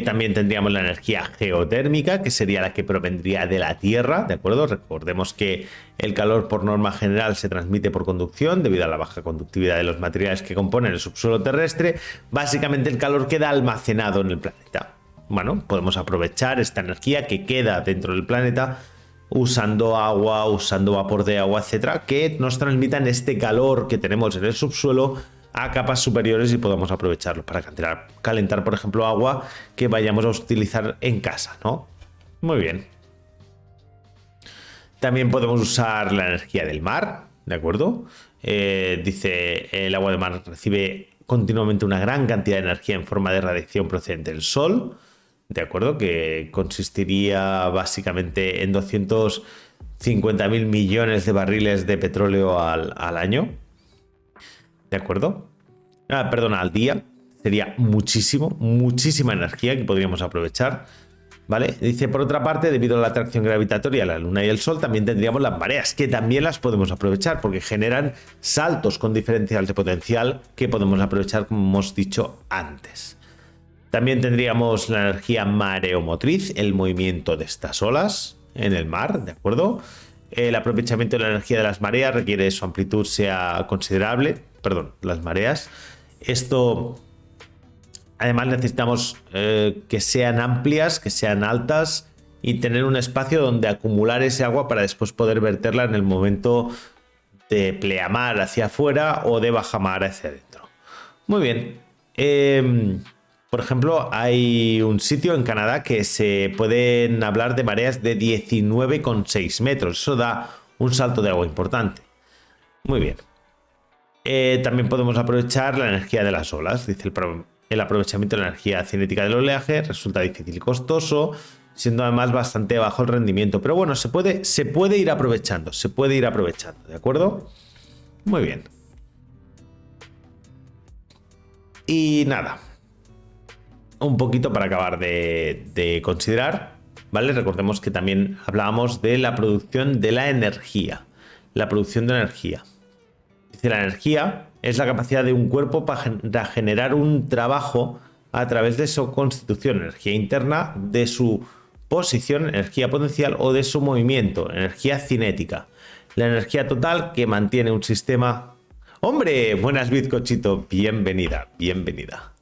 También tendríamos la energía geotérmica, que sería la que provendría de la Tierra, ¿de acuerdo? Recordemos que el calor por norma general se transmite por conducción debido a la baja conductividad de los materiales que componen el subsuelo terrestre. Básicamente el calor queda almacenado en el planeta. Bueno, podemos aprovechar esta energía que queda dentro del planeta usando agua, usando vapor de agua, etcétera, que nos transmitan este calor que tenemos en el subsuelo a capas superiores y podamos aprovecharlo para calentar, por ejemplo, agua que vayamos a utilizar en casa, ¿no? Muy bien. También podemos usar la energía del mar, ¿de acuerdo? Dice, el agua de mar recibe continuamente una gran cantidad de energía en forma de radiación procedente del sol, ¿de acuerdo? Que consistiría básicamente en 250.000 millones de barriles de petróleo al año. ¿De acuerdo? Al día. Sería muchísima energía que podríamos aprovechar, ¿vale? Dice, por otra parte, debido a la atracción gravitatoria a la Luna y el Sol, también tendríamos las mareas, que también las podemos aprovechar porque generan saltos con diferencial de potencial que podemos aprovechar, como hemos dicho antes. También tendríamos la energía mareomotriz, el movimiento de estas olas en el mar, ¿de acuerdo? El aprovechamiento de la energía de las mareas requiere que su amplitud sea considerable, perdón, las mareas. Esto, además, necesitamos que sean amplias, que sean altas y tener un espacio donde acumular ese agua para después poder verterla en el momento de pleamar hacia afuera o de bajamar hacia adentro. Muy bien. Por ejemplo, hay un sitio en Canadá que se pueden hablar de mareas de 19,6 metros. Eso da un salto de agua importante. Muy bien. También podemos aprovechar la energía de las olas. Dice el aprovechamiento de la energía cinética del oleaje resulta difícil y costoso, siendo además bastante bajo el rendimiento. Pero bueno, se puede ir aprovechando, ¿de acuerdo? Muy bien. Y nada. Un poquito para acabar de considerar, ¿vale? Recordemos que también hablábamos de la producción de la energía. La producción de energía. Dice, la energía es la capacidad de un cuerpo para generar un trabajo a través de su constitución, energía interna, de su posición, energía potencial, o de su movimiento, energía cinética. La energía total que mantiene un sistema... ¡Hombre! Buenas, bizcochito. Bienvenida, bienvenida.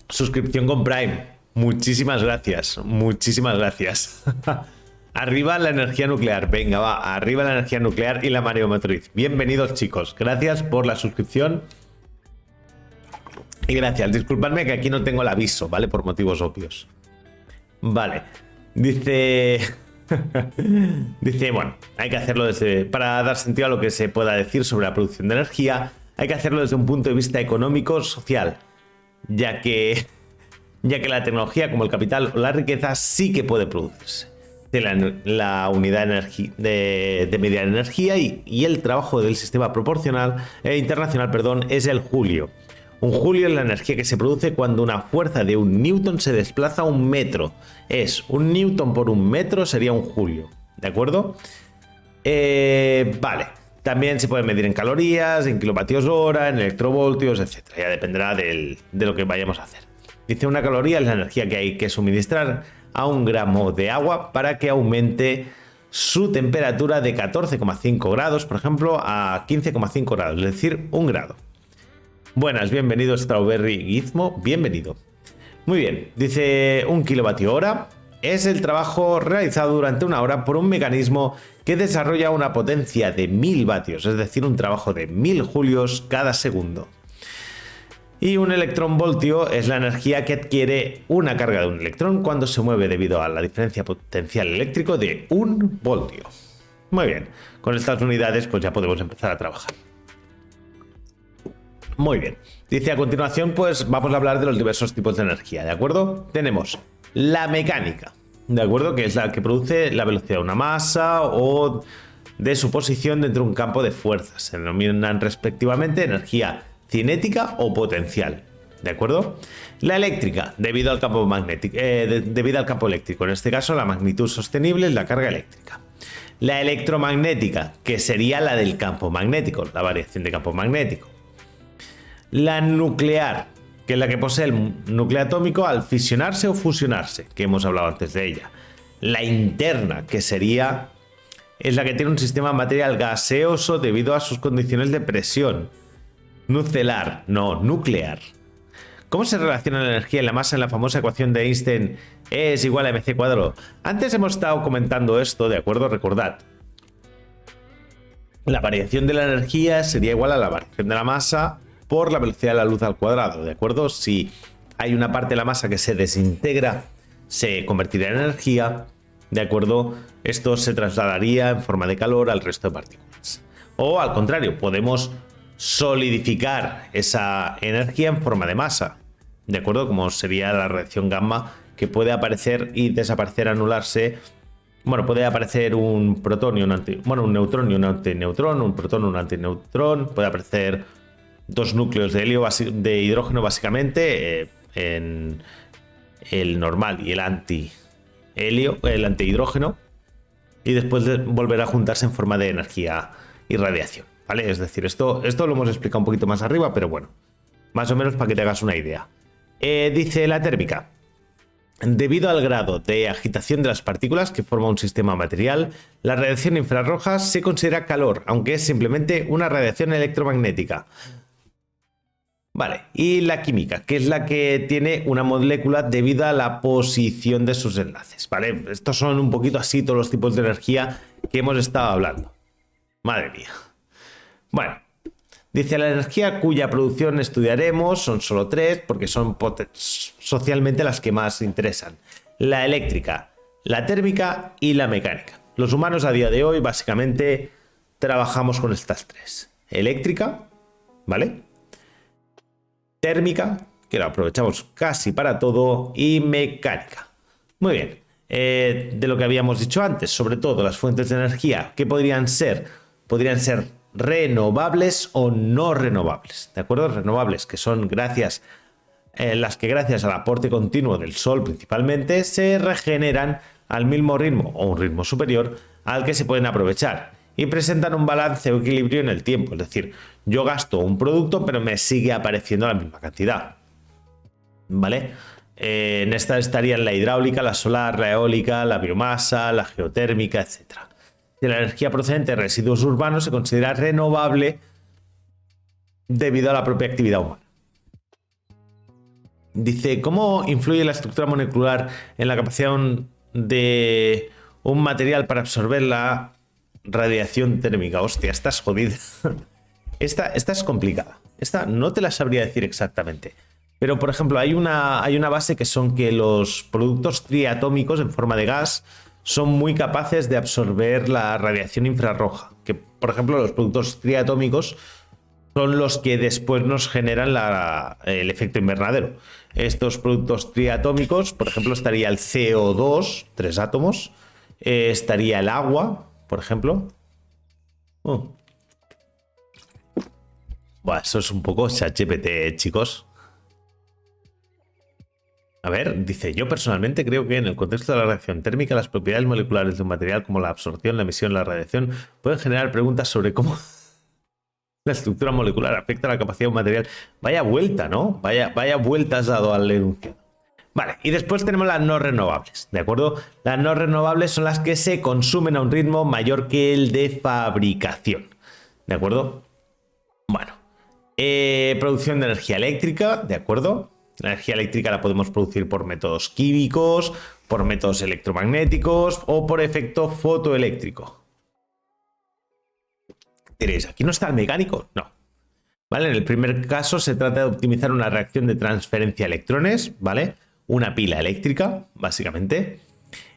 Suscripción con Prime. Muchísimas gracias. Muchísimas gracias. Arriba la energía nuclear. Venga, va. Arriba la energía nuclear y la mareomotriz. Bienvenidos, chicos. Gracias por la suscripción. Y gracias. Disculpadme que aquí no tengo el aviso, ¿vale? Por motivos obvios. Vale. Dice... Dice, bueno, hay que hacerlo para dar sentido a lo que se pueda decir sobre la producción de energía, hay que hacerlo desde un punto de vista económico, social, ya que la tecnología, como el capital o la riqueza, sí que puede producirse. La unidad de medida de energía y el trabajo del sistema internacional, es el julio. Un julio es la energía que se produce cuando una fuerza de un newton se desplaza un metro. Es un newton por un metro, sería un julio. ¿De acuerdo? Vale. También se puede medir en calorías, en kilovatios hora, en electrovoltios, etc. Ya dependerá de lo que vayamos a hacer. Dice, una caloría es la energía que hay que suministrar a un gramo de agua para que aumente su temperatura de 14,5 grados, por ejemplo, a 15,5 grados, es decir, 1 grado. Buenas, bienvenido Strawberry Gizmo, bienvenido. Muy bien, dice 1 kilovatio hora es el trabajo realizado durante 1 hora por un mecanismo que desarrolla una potencia de 1000 vatios, es decir, un trabajo de 1000 julios cada segundo. Y un electronvoltio es la energía que adquiere una carga de un electrón cuando se mueve debido a la diferencia potencial eléctrico de 1 voltio. Muy bien, con estas unidades pues ya podemos empezar a trabajar. Muy bien, dice, a continuación pues vamos a hablar de los diversos tipos de energía, ¿de acuerdo? Tenemos la mecánica, ¿de acuerdo? Que es la que produce la velocidad de una masa o de su posición dentro de un campo de fuerzas. Se denominan respectivamente energía cinética o potencial, ¿de acuerdo? La eléctrica, debido al campo magnético, debido al campo eléctrico, en este caso la magnitud sostenible es la carga eléctrica. La electromagnética, que sería la del campo magnético, la variación de campo magnético. La nuclear, que es la que posee el núcleo atómico al fisionarse o fusionarse, que hemos hablado antes de ella. La interna, que es la que tiene un sistema material gaseoso debido a sus condiciones de presión. Nuclear, no, nuclear. ¿Cómo se relaciona la energía y la masa en la famosa ecuación de Einstein? E es igual a mc cuadrado. Antes hemos estado comentando esto, ¿de acuerdo? Recordad. La variación de la energía sería igual a la variación de la masa por la velocidad de la luz al cuadrado, ¿de acuerdo? Si hay una parte de la masa que se desintegra, se convertirá en energía, ¿de acuerdo? Esto se trasladaría en forma de calor al resto de partículas. O al contrario, podemos solidificar esa energía en forma de masa, ¿de acuerdo? Como sería la reacción gamma, que puede aparecer y desaparecer, anularse. Bueno, puede aparecer un protón y un neutrón y un antineutrón, un protón y un antineutrón, puede aparecer dos núcleos de de hidrógeno básicamente, en el normal y el antihidrógeno, y después volverá a juntarse en forma de energía y radiación, ¿vale? Es decir, esto lo hemos explicado un poquito más arriba, pero bueno, Más o menos para que te hagas una idea. Dice la térmica. Debido al grado de agitación de las partículas que forma un sistema material, la radiación infrarroja se considera calor, aunque es simplemente una radiación electromagnética. Vale, y la química, que es la que tiene una molécula debido a la posición de sus enlaces, ¿vale? Estos son un poquito así todos los tipos de energía que hemos estado hablando. Madre mía. Bueno, dice la energía cuya producción estudiaremos son solo tres porque son socialmente las que más interesan. La eléctrica, la térmica y la mecánica. Los humanos a día de hoy básicamente trabajamos con estas tres. Eléctrica, ¿vale? Térmica, que la aprovechamos casi para todo, y mecánica. Muy bien. De lo que habíamos dicho antes, sobre todo las fuentes de energía, ¿qué podrían ser? Podrían ser renovables o no renovables, ¿de acuerdo? Renovables, que son las que gracias al aporte continuo del sol principalmente se regeneran al mismo ritmo o un ritmo superior al que se pueden aprovechar y presentan un balance o equilibrio en el tiempo, es decir, yo gasto un producto pero me sigue apareciendo la misma cantidad, ¿vale? En esta estarían la hidráulica, la solar, la eólica, la biomasa, la geotérmica, etc. Si la energía procedente de residuos urbanos se considera renovable debido a la propia actividad humana. Dice, ¿cómo influye la estructura molecular en la capacidad de un material para absorber la radiación térmica? Hostia, esta es jodida. Esta es complicada. Esta no te la sabría decir exactamente. Pero, por ejemplo, hay una base que son que los productos triatómicos en forma de gas son muy capaces de absorber la radiación infrarroja. Que, por ejemplo, los productos triatómicos son los que después nos generan el efecto invernadero. Estos productos triatómicos, por ejemplo, estaría el CO2, 3 átomos, estaría el agua, por ejemplo. Buah, eso es un poco ChatGPT, chicos. A ver, dice, yo personalmente creo que en el contexto de la reacción térmica, las propiedades moleculares de un material como la absorción, la emisión, la radiación pueden generar preguntas sobre cómo la estructura molecular afecta a la capacidad de un material. Vaya vuelta, ¿no? Vaya vueltas dado al enunciado. Vale, y después tenemos las no renovables, ¿de acuerdo? Las no renovables son las que se consumen a un ritmo mayor que el de fabricación, ¿de acuerdo? Bueno, producción de energía eléctrica, ¿de acuerdo? La energía eléctrica la podemos producir por métodos químicos, por métodos electromagnéticos o por efecto fotoeléctrico. Diréis, ¿aquí no está el mecánico? No. ¿Vale? En el primer caso se trata de optimizar una reacción de transferencia de electrones, ¿vale? Una pila eléctrica, básicamente.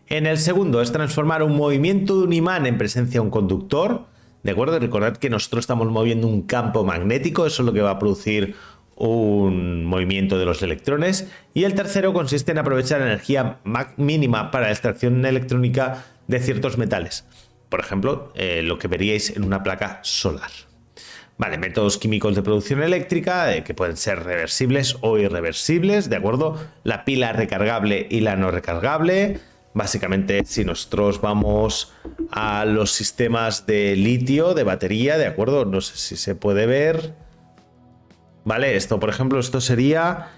En el segundo es transformar un movimiento de un imán en presencia de un conductor, ¿de acuerdo? Recordad que nosotros estamos moviendo un campo magnético, eso es lo que va a producir un movimiento de los electrones. Y el tercero consiste en aprovechar energía mínima para la extracción electrónica de ciertos metales. Por ejemplo, lo que veríais en una placa solar. Vale, métodos químicos de producción eléctrica que pueden ser reversibles o irreversibles, ¿de acuerdo? La pila recargable y la no recargable. Básicamente, si nosotros vamos a los sistemas de litio, de batería, ¿de acuerdo? No sé si se puede ver. Vale, esto, por ejemplo, esto sería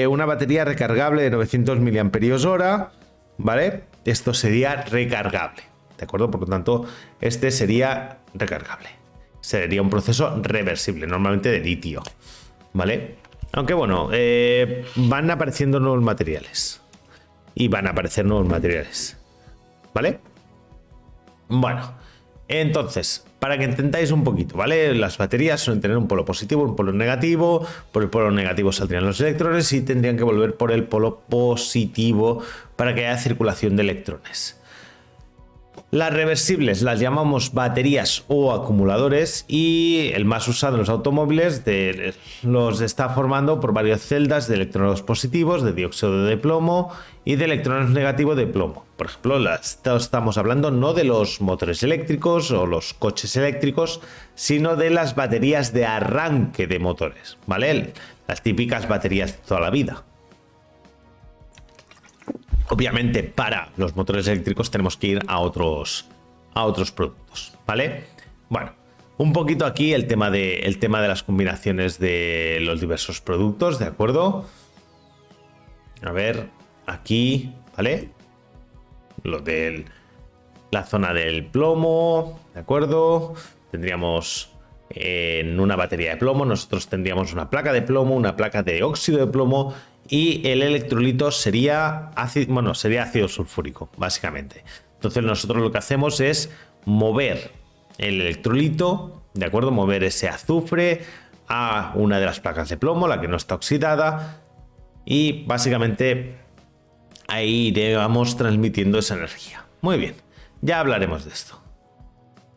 una batería recargable de 900 mAh, ¿vale? Esto sería recargable, ¿de acuerdo? Por lo tanto, este sería recargable. Sería un proceso reversible, normalmente de litio, ¿vale? Aunque bueno, van apareciendo nuevos materiales. Y van a aparecer nuevos materiales, ¿vale? Bueno, entonces, para que entendáis un poquito, ¿vale? Las baterías suelen tener un polo positivo, un polo negativo. Por el polo negativo saldrían los electrones y tendrían que volver por el polo positivo para que haya circulación de electrones. Las reversibles las llamamos baterías o acumuladores y el más usado en los automóviles los está formando por varias celdas de electrones positivos, de dióxido de plomo y de electrones negativos de plomo. Por ejemplo, estamos hablando no de los motores eléctricos o los coches eléctricos, sino de las baterías de arranque de motores, ¿vale? Las típicas baterías de toda la vida. Obviamente, para los motores eléctricos tenemos que ir a otros productos, ¿vale? Bueno, un poquito aquí el tema de las combinaciones de los diversos productos, ¿de acuerdo? A ver, aquí, ¿vale? Lo de la zona del plomo, ¿de acuerdo? Tendríamos en una batería de plomo, nosotros tendríamos una placa de plomo, una placa de óxido de plomo y el electrolito sería ácido sulfúrico, básicamente. Entonces nosotros lo que hacemos es mover el electrolito, ¿de acuerdo? Mover ese azufre a una de las placas de plomo, la que no está oxidada, y básicamente ahí vamos transmitiendo esa energía. Muy bien, ya hablaremos de esto.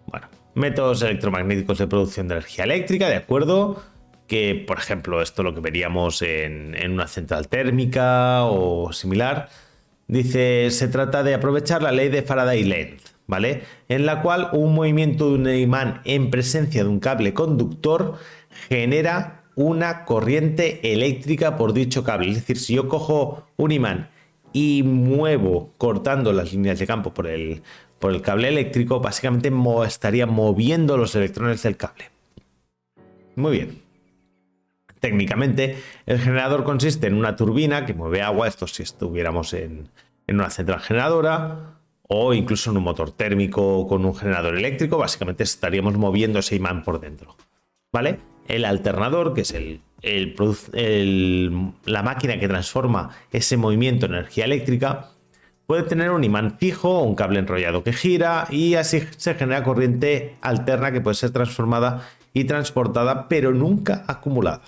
Bueno, métodos electromagnéticos de producción de energía eléctrica, ¿de acuerdo? Que, por ejemplo, esto lo que veríamos en una central térmica o similar. Dice, se trata de aprovechar la ley de Faraday-Lenz, ¿vale? En la cual un movimiento de un imán en presencia de un cable conductor genera una corriente eléctrica por dicho cable. Es decir, si yo cojo un imán y muevo cortando las líneas de campo por el cable eléctrico, básicamente estaría moviendo los electrones del cable. Muy bien. Técnicamente, el generador consiste en una turbina que mueve agua, esto si estuviéramos en una central generadora, o incluso en un motor térmico con un generador eléctrico, básicamente estaríamos moviendo ese imán por dentro, ¿vale? El alternador, que es la máquina que transforma ese movimiento en energía eléctrica, puede tener un imán fijo o un cable enrollado que gira y así se genera corriente alterna que puede ser transformada y transportada, pero nunca acumulada,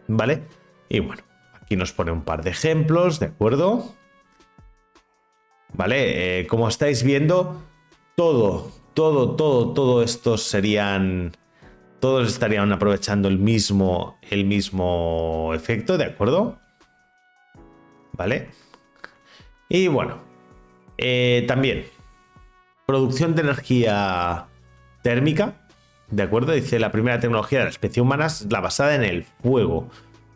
¿vale? Y bueno, aquí nos pone un par de ejemplos, ¿de acuerdo? ¿Vale? Como estáis viendo, todos estos serían... Todos estarían aprovechando el mismo efecto, ¿de acuerdo? ¿Vale? Y bueno, también producción de energía térmica, ¿de acuerdo? Dice, la primera tecnología de la especie humana es la basada en el fuego,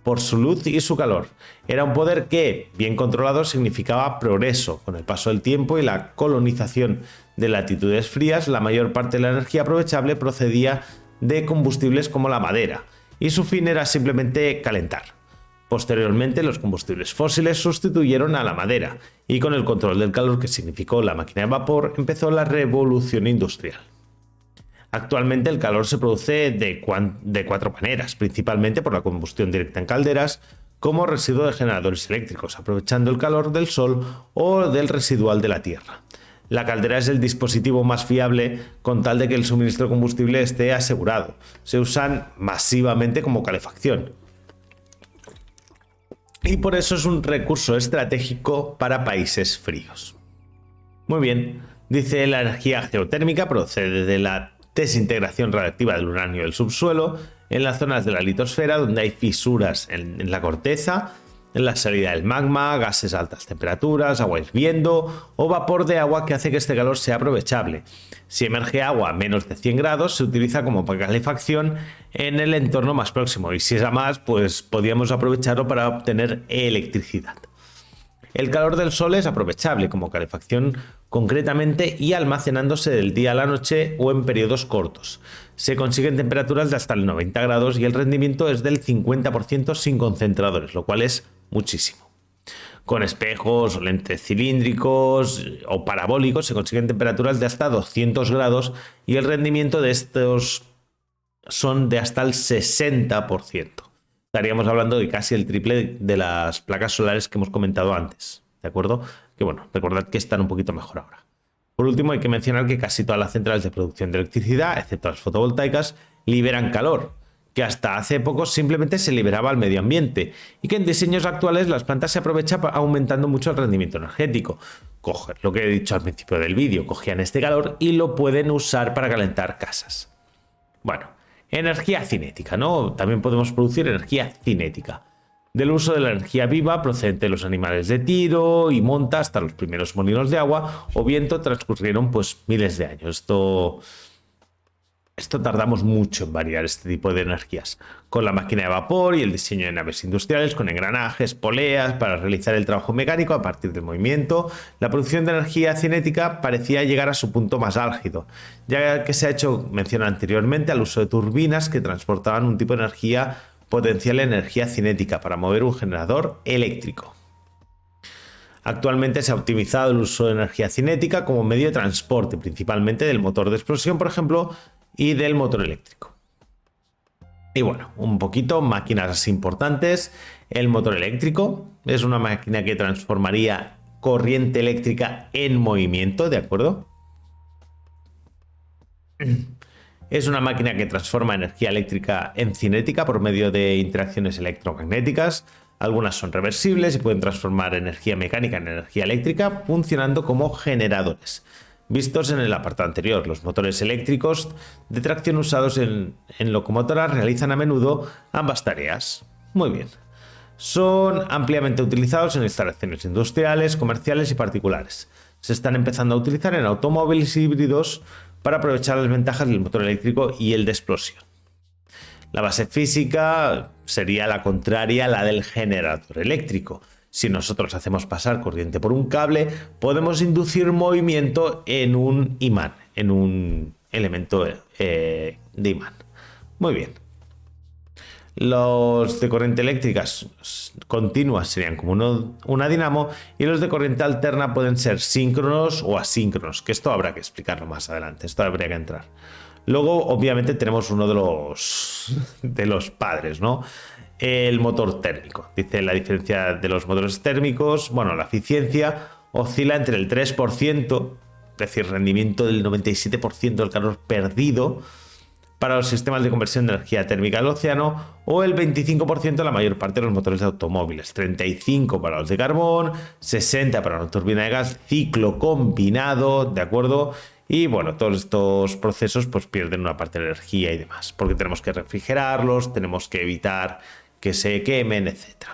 por su luz y su calor. Era un poder que, bien controlado, significaba progreso. Con el paso del tiempo y la colonización de latitudes frías, la mayor parte de la energía aprovechable procedía de combustibles como la madera, y su fin era simplemente calentar. Posteriormente, los combustibles fósiles sustituyeron a la madera, y con el control del calor que significó la máquina de vapor, empezó la revolución industrial. Actualmente el calor se produce de 4 maneras, principalmente por la combustión directa en calderas, como residuo de generadores eléctricos, aprovechando el calor del sol o del residual de la tierra. La caldera es el dispositivo más fiable con tal de que el suministro de combustible esté asegurado. Se usan masivamente como calefacción. Y por eso es un recurso estratégico para países fríos. Muy bien, dice, la energía geotérmica procede de la desintegración radiactiva del uranio del subsuelo en las zonas de la litosfera donde hay fisuras en la corteza, en la salida del magma, gases a altas temperaturas, agua hirviendo o vapor de agua que hace que este calor sea aprovechable. Si emerge agua a menos de 100 grados, se utiliza como calefacción en el entorno más próximo, y si es a más, pues podríamos aprovecharlo para obtener electricidad. El calor del sol es aprovechable como calefacción concretamente y almacenándose del día a la noche o en periodos cortos. Se consiguen temperaturas de hasta el 90 grados y el rendimiento es del 50% sin concentradores, lo cual es muchísimo. Con espejos o lentes cilíndricos o parabólicos se consiguen temperaturas de hasta 200 grados y el rendimiento de estos son de hasta el 60%. Estaríamos hablando de casi el triple de las placas solares que hemos comentado antes, ¿de acuerdo? Que bueno, recordad que están un poquito mejor ahora. Por último, hay que mencionar que casi todas las centrales de producción de electricidad, excepto las fotovoltaicas, liberan calor, que hasta hace poco simplemente se liberaba al medio ambiente, y que en diseños actuales las plantas se aprovechan aumentando mucho el rendimiento energético. Coger lo que he dicho al principio del vídeo, cogían este calor y lo pueden usar para calentar casas. Bueno, energía cinética, ¿no? También podemos producir energía cinética. Del uso de la energía viva procedente de los animales de tiro y monta hasta los primeros molinos de agua o viento transcurrieron pues miles de años. Esto Esto tardamos mucho en variar este tipo de energías, con la máquina de vapor y el diseño de naves industriales con engranajes, poleas para realizar el trabajo mecánico a partir del movimiento. La producción de energía cinética parecía llegar a su punto más álgido, ya que se ha hecho mención anteriormente al uso de turbinas que transportaban un tipo de energía potencial energía cinética para mover un generador eléctrico. Actualmente se ha optimizado el uso de energía cinética como medio de transporte, principalmente del motor de explosión, por ejemplo, y del motor eléctrico. Y bueno, un poquito máquinas importantes. El motor eléctrico es una máquina que transformaría corriente eléctrica en movimiento, ¿de acuerdo? Es una máquina que transforma energía eléctrica en cinética por medio de interacciones electromagnéticas. Algunas son reversibles y pueden transformar energía mecánica en energía eléctrica funcionando como generadores. Vistos en el apartado anterior, los motores eléctricos de tracción usados en locomotoras realizan a menudo ambas tareas. Muy bien. Son ampliamente utilizados en instalaciones industriales, comerciales y particulares. Se están empezando a utilizar en automóviles híbridos para aprovechar las ventajas del motor eléctrico y el de explosión. La base física sería la contraria a la del generador eléctrico. Si nosotros hacemos pasar corriente por un cable, podemos inducir movimiento en un imán, en un elemento de imán. Muy bien. Los de corriente eléctrica continua serían como una dinamo y los de corriente alterna pueden ser síncronos o asíncronos, que esto habrá que explicarlo más adelante, esto habría que entrar. Luego, obviamente, tenemos uno de los padres, ¿no? El motor térmico. Dice la diferencia de los motores térmicos, bueno, la eficiencia oscila entre el 3%, es decir, rendimiento del 97% del calor perdido para los sistemas de conversión de energía térmica del océano, o el 25% la mayor parte de los motores de automóviles, 35% para los de carbón, 60% para una turbina de gas, ciclo combinado, ¿de acuerdo? Y bueno, todos estos procesos pues pierden una parte de energía y demás, porque tenemos que refrigerarlos, tenemos que evitar que se quemen, etc.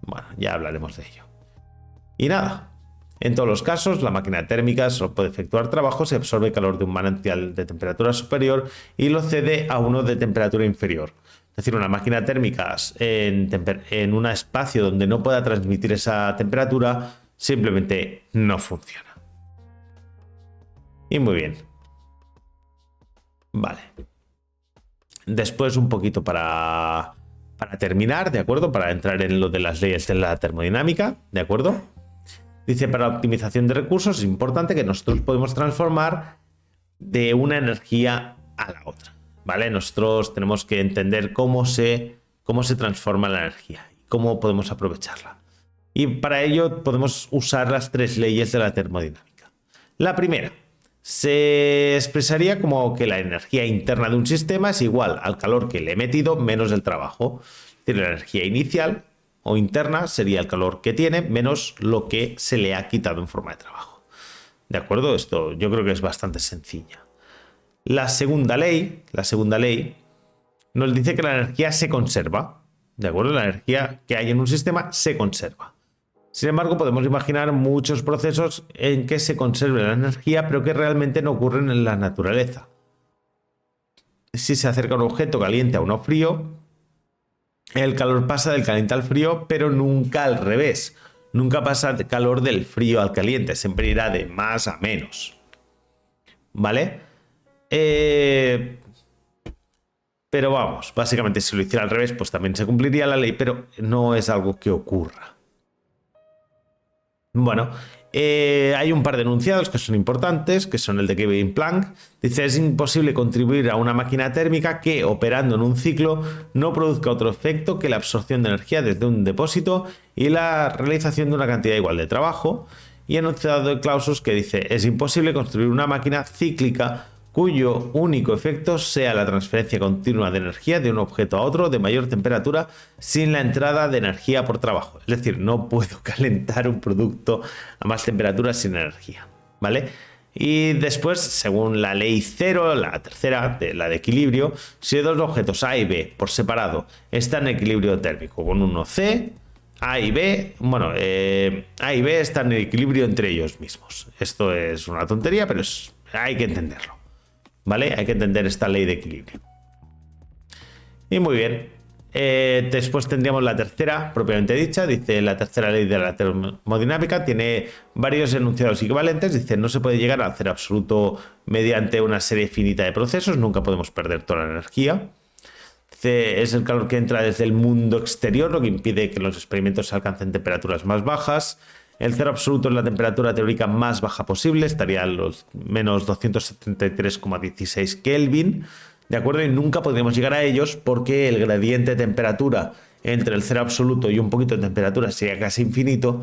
Bueno, ya hablaremos de ello. Y nada, en todos los casos, la máquina térmica solo puede efectuar trabajo si absorbe calor de un manantial de temperatura superior y lo cede a uno de temperatura inferior. Es decir, una máquina térmica en un espacio donde no pueda transmitir esa temperatura simplemente no funciona. Y muy bien. Vale. Después un poquito para terminar, ¿de acuerdo? Para entrar en lo de las leyes de la termodinámica, ¿de acuerdo? Dice, para la optimización de recursos es importante que nosotros podemos transformar de una energía a la otra, ¿vale? Nosotros tenemos que entender cómo se transforma la energía y cómo podemos aprovecharla. Y para ello podemos usar las tres leyes de la termodinámica. La primera se expresaría como que la energía interna de un sistema es igual al calor que le he metido menos el trabajo. Es decir, la energía inicial o interna sería el calor que tiene menos lo que se le ha quitado en forma de trabajo. ¿De acuerdo? Esto yo creo que es bastante sencilla. La segunda ley nos dice que la energía se conserva. ¿De acuerdo? La energía que hay en un sistema se conserva. Sin embargo, podemos imaginar muchos procesos en que se conserve la energía, pero que realmente no ocurren en la naturaleza. Si se acerca un objeto caliente a uno frío, el calor pasa del caliente al frío, pero nunca al revés. Nunca pasa de calor del frío al caliente, siempre irá de más a menos. ¿Vale? Pero vamos, básicamente si lo hiciera al revés, pues también se cumpliría la ley, pero no es algo que ocurra. Bueno, hay un par de enunciados que son importantes, que son el de Kevin Planck. Dice, es imposible contribuir a una máquina térmica que, operando en un ciclo, no produzca otro efecto que la absorción de energía desde un depósito y la realización de una cantidad igual de trabajo. Y enunciado de Clausius que dice, es imposible construir una máquina cíclica cuyo único efecto sea la transferencia continua de energía de un objeto a otro de mayor temperatura sin la entrada de energía por trabajo. Es decir, no puedo calentar un producto a más temperatura sin energía, ¿vale? Y después, según la ley 0, la tercera, la de equilibrio, si dos objetos A y B por separado están en equilibrio térmico con uno C, A y B, bueno, A y B están en equilibrio entre ellos mismos. Esto es una tontería, pero hay que entenderlo. ¿vale? Hay que entender esta ley de equilibrio. Y muy bien. Después tendríamos la tercera, propiamente dicha. Dice la tercera ley de la termodinámica. Tiene varios enunciados equivalentes. Dice, no se puede llegar al cero absoluto mediante una serie finita de procesos. Nunca podemos perder toda la energía. Dice, es el calor que entra desde el mundo exterior, lo que impide que los experimentos alcancen temperaturas más bajas. El cero absoluto es la temperatura teórica más baja posible. Estaría a los menos 273,16 Kelvin. ¿De acuerdo? Y nunca podríamos llegar a ellos porque el gradiente de temperatura entre el cero absoluto y un poquito de temperatura sería casi infinito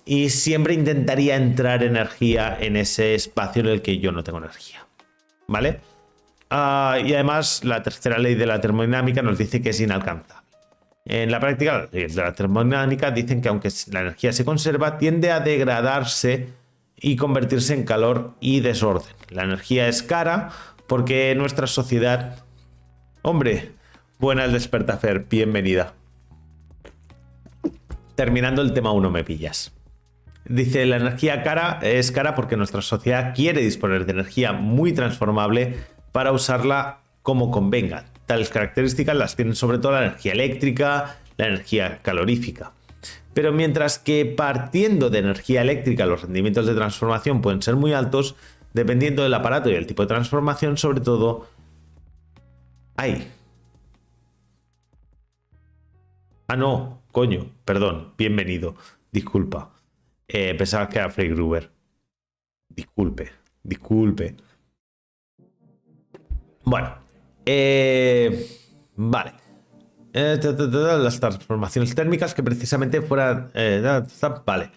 y siempre intentaría entrar energía en ese espacio en el que yo no tengo energía. ¿Vale? Y además la tercera ley de la termodinámica nos dice que es inalcanzable. En la práctica, las leyes de la termodinámica dicen que aunque la energía se conserva, tiende a degradarse y convertirse en calor y desorden. La energía es cara porque nuestra sociedad... Hombre, buena el despertafer, bienvenida. Terminando el tema 1 me pillas. Dice, la energía cara es cara porque nuestra sociedad quiere disponer de energía muy transformable para usarla como convenga. Tales características las tienen sobre todo la energía eléctrica, la energía calorífica. Pero mientras que partiendo de energía eléctrica los rendimientos de transformación pueden ser muy altos, dependiendo del aparato y el tipo de transformación, sobre todo... ¡Ay! Ah, no, coño, perdón, bienvenido, disculpa. Pensaba que era Frey Gruber. Disculpe. Bueno, vale. Las transformaciones térmicas que precisamente fueran... vale.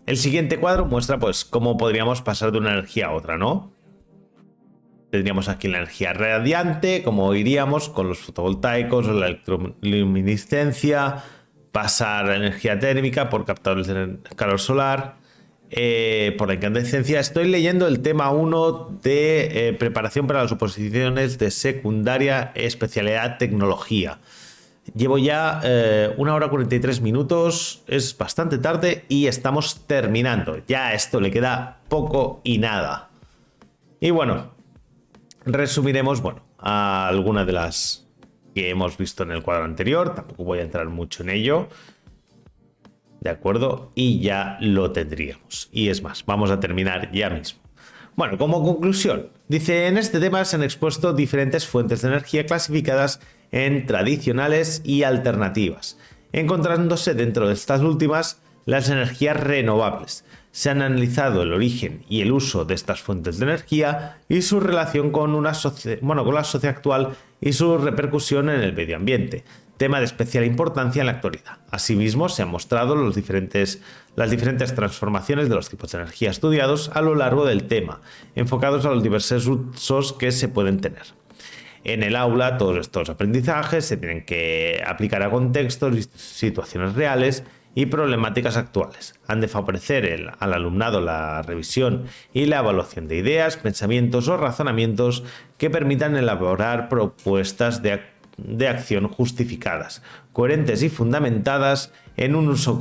El siguiente cuadro muestra pues cómo podríamos pasar de una energía a otra, ¿no? Tendríamos aquí la energía radiante, como iríamos con los fotovoltaicos o la electroluminiscencia, pasar a energía térmica por captadores de calor solar, por la incandescencia. Estoy leyendo el tema 1 de preparación para las oposiciones de secundaria, especialidad tecnología. Llevo ya 1 hora 43 minutos, es bastante tarde y estamos terminando. Ya a esto le queda poco y nada. Y bueno, resumiremos, a algunas de las que hemos visto en el cuadro anterior. Tampoco voy a entrar mucho en ello. ¿De acuerdo? Y ya lo tendríamos. Y es más, vamos a terminar ya mismo. Bueno, como conclusión, dice, en este tema se han expuesto diferentes fuentes de energía clasificadas en tradicionales y alternativas, encontrándose dentro de estas últimas las energías renovables. Se han analizado el origen y el uso de estas fuentes de energía y su relación con la sociedad actual y su repercusión en el medio ambiente, tema de especial importancia en la actualidad. Asimismo, se han mostrado las diferentes transformaciones de los tipos de energía estudiados a lo largo del tema, enfocados a los diversos usos que se pueden tener. En el aula, todos estos aprendizajes se tienen que aplicar a contextos y situaciones reales y problemáticas actuales. Han de favorecer al alumnado la revisión y la evaluación de ideas, pensamientos o razonamientos que permitan elaborar propuestas de acción justificadas, coherentes y fundamentadas en un uso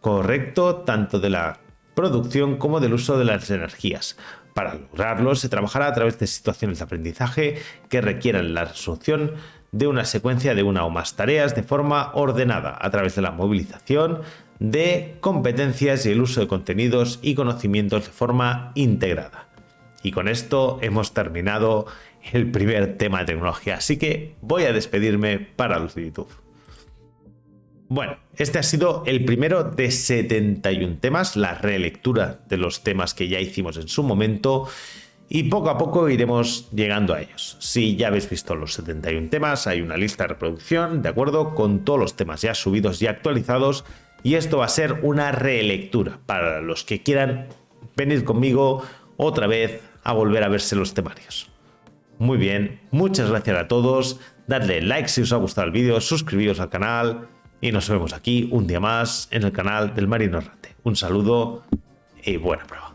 correcto tanto de la producción como del uso de las energías. Para lograrlo, se trabajará a través de situaciones de aprendizaje que requieran la resolución de una secuencia de una o más tareas de forma ordenada, a través de la movilización de competencias y el uso de contenidos y conocimientos de forma integrada. Y con esto hemos terminado el primer tema de tecnología, así que voy a despedirme para los de YouTube. Bueno, este ha sido el primero de 71 temas, la relectura de los temas que ya hicimos en su momento, y poco a poco iremos llegando a ellos. Si ya habéis visto los 71 temas, hay una lista de reproducción, de acuerdo, con todos los temas ya subidos y actualizados, y esto va a ser una relectura para los que quieran venir conmigo otra vez a volver a verse los temarios. Muy bien, muchas gracias a todos, dadle like si os ha gustado el vídeo, suscribiros al canal y nos vemos aquí un día más en el canal del Marino Errante. Un saludo y buena prueba.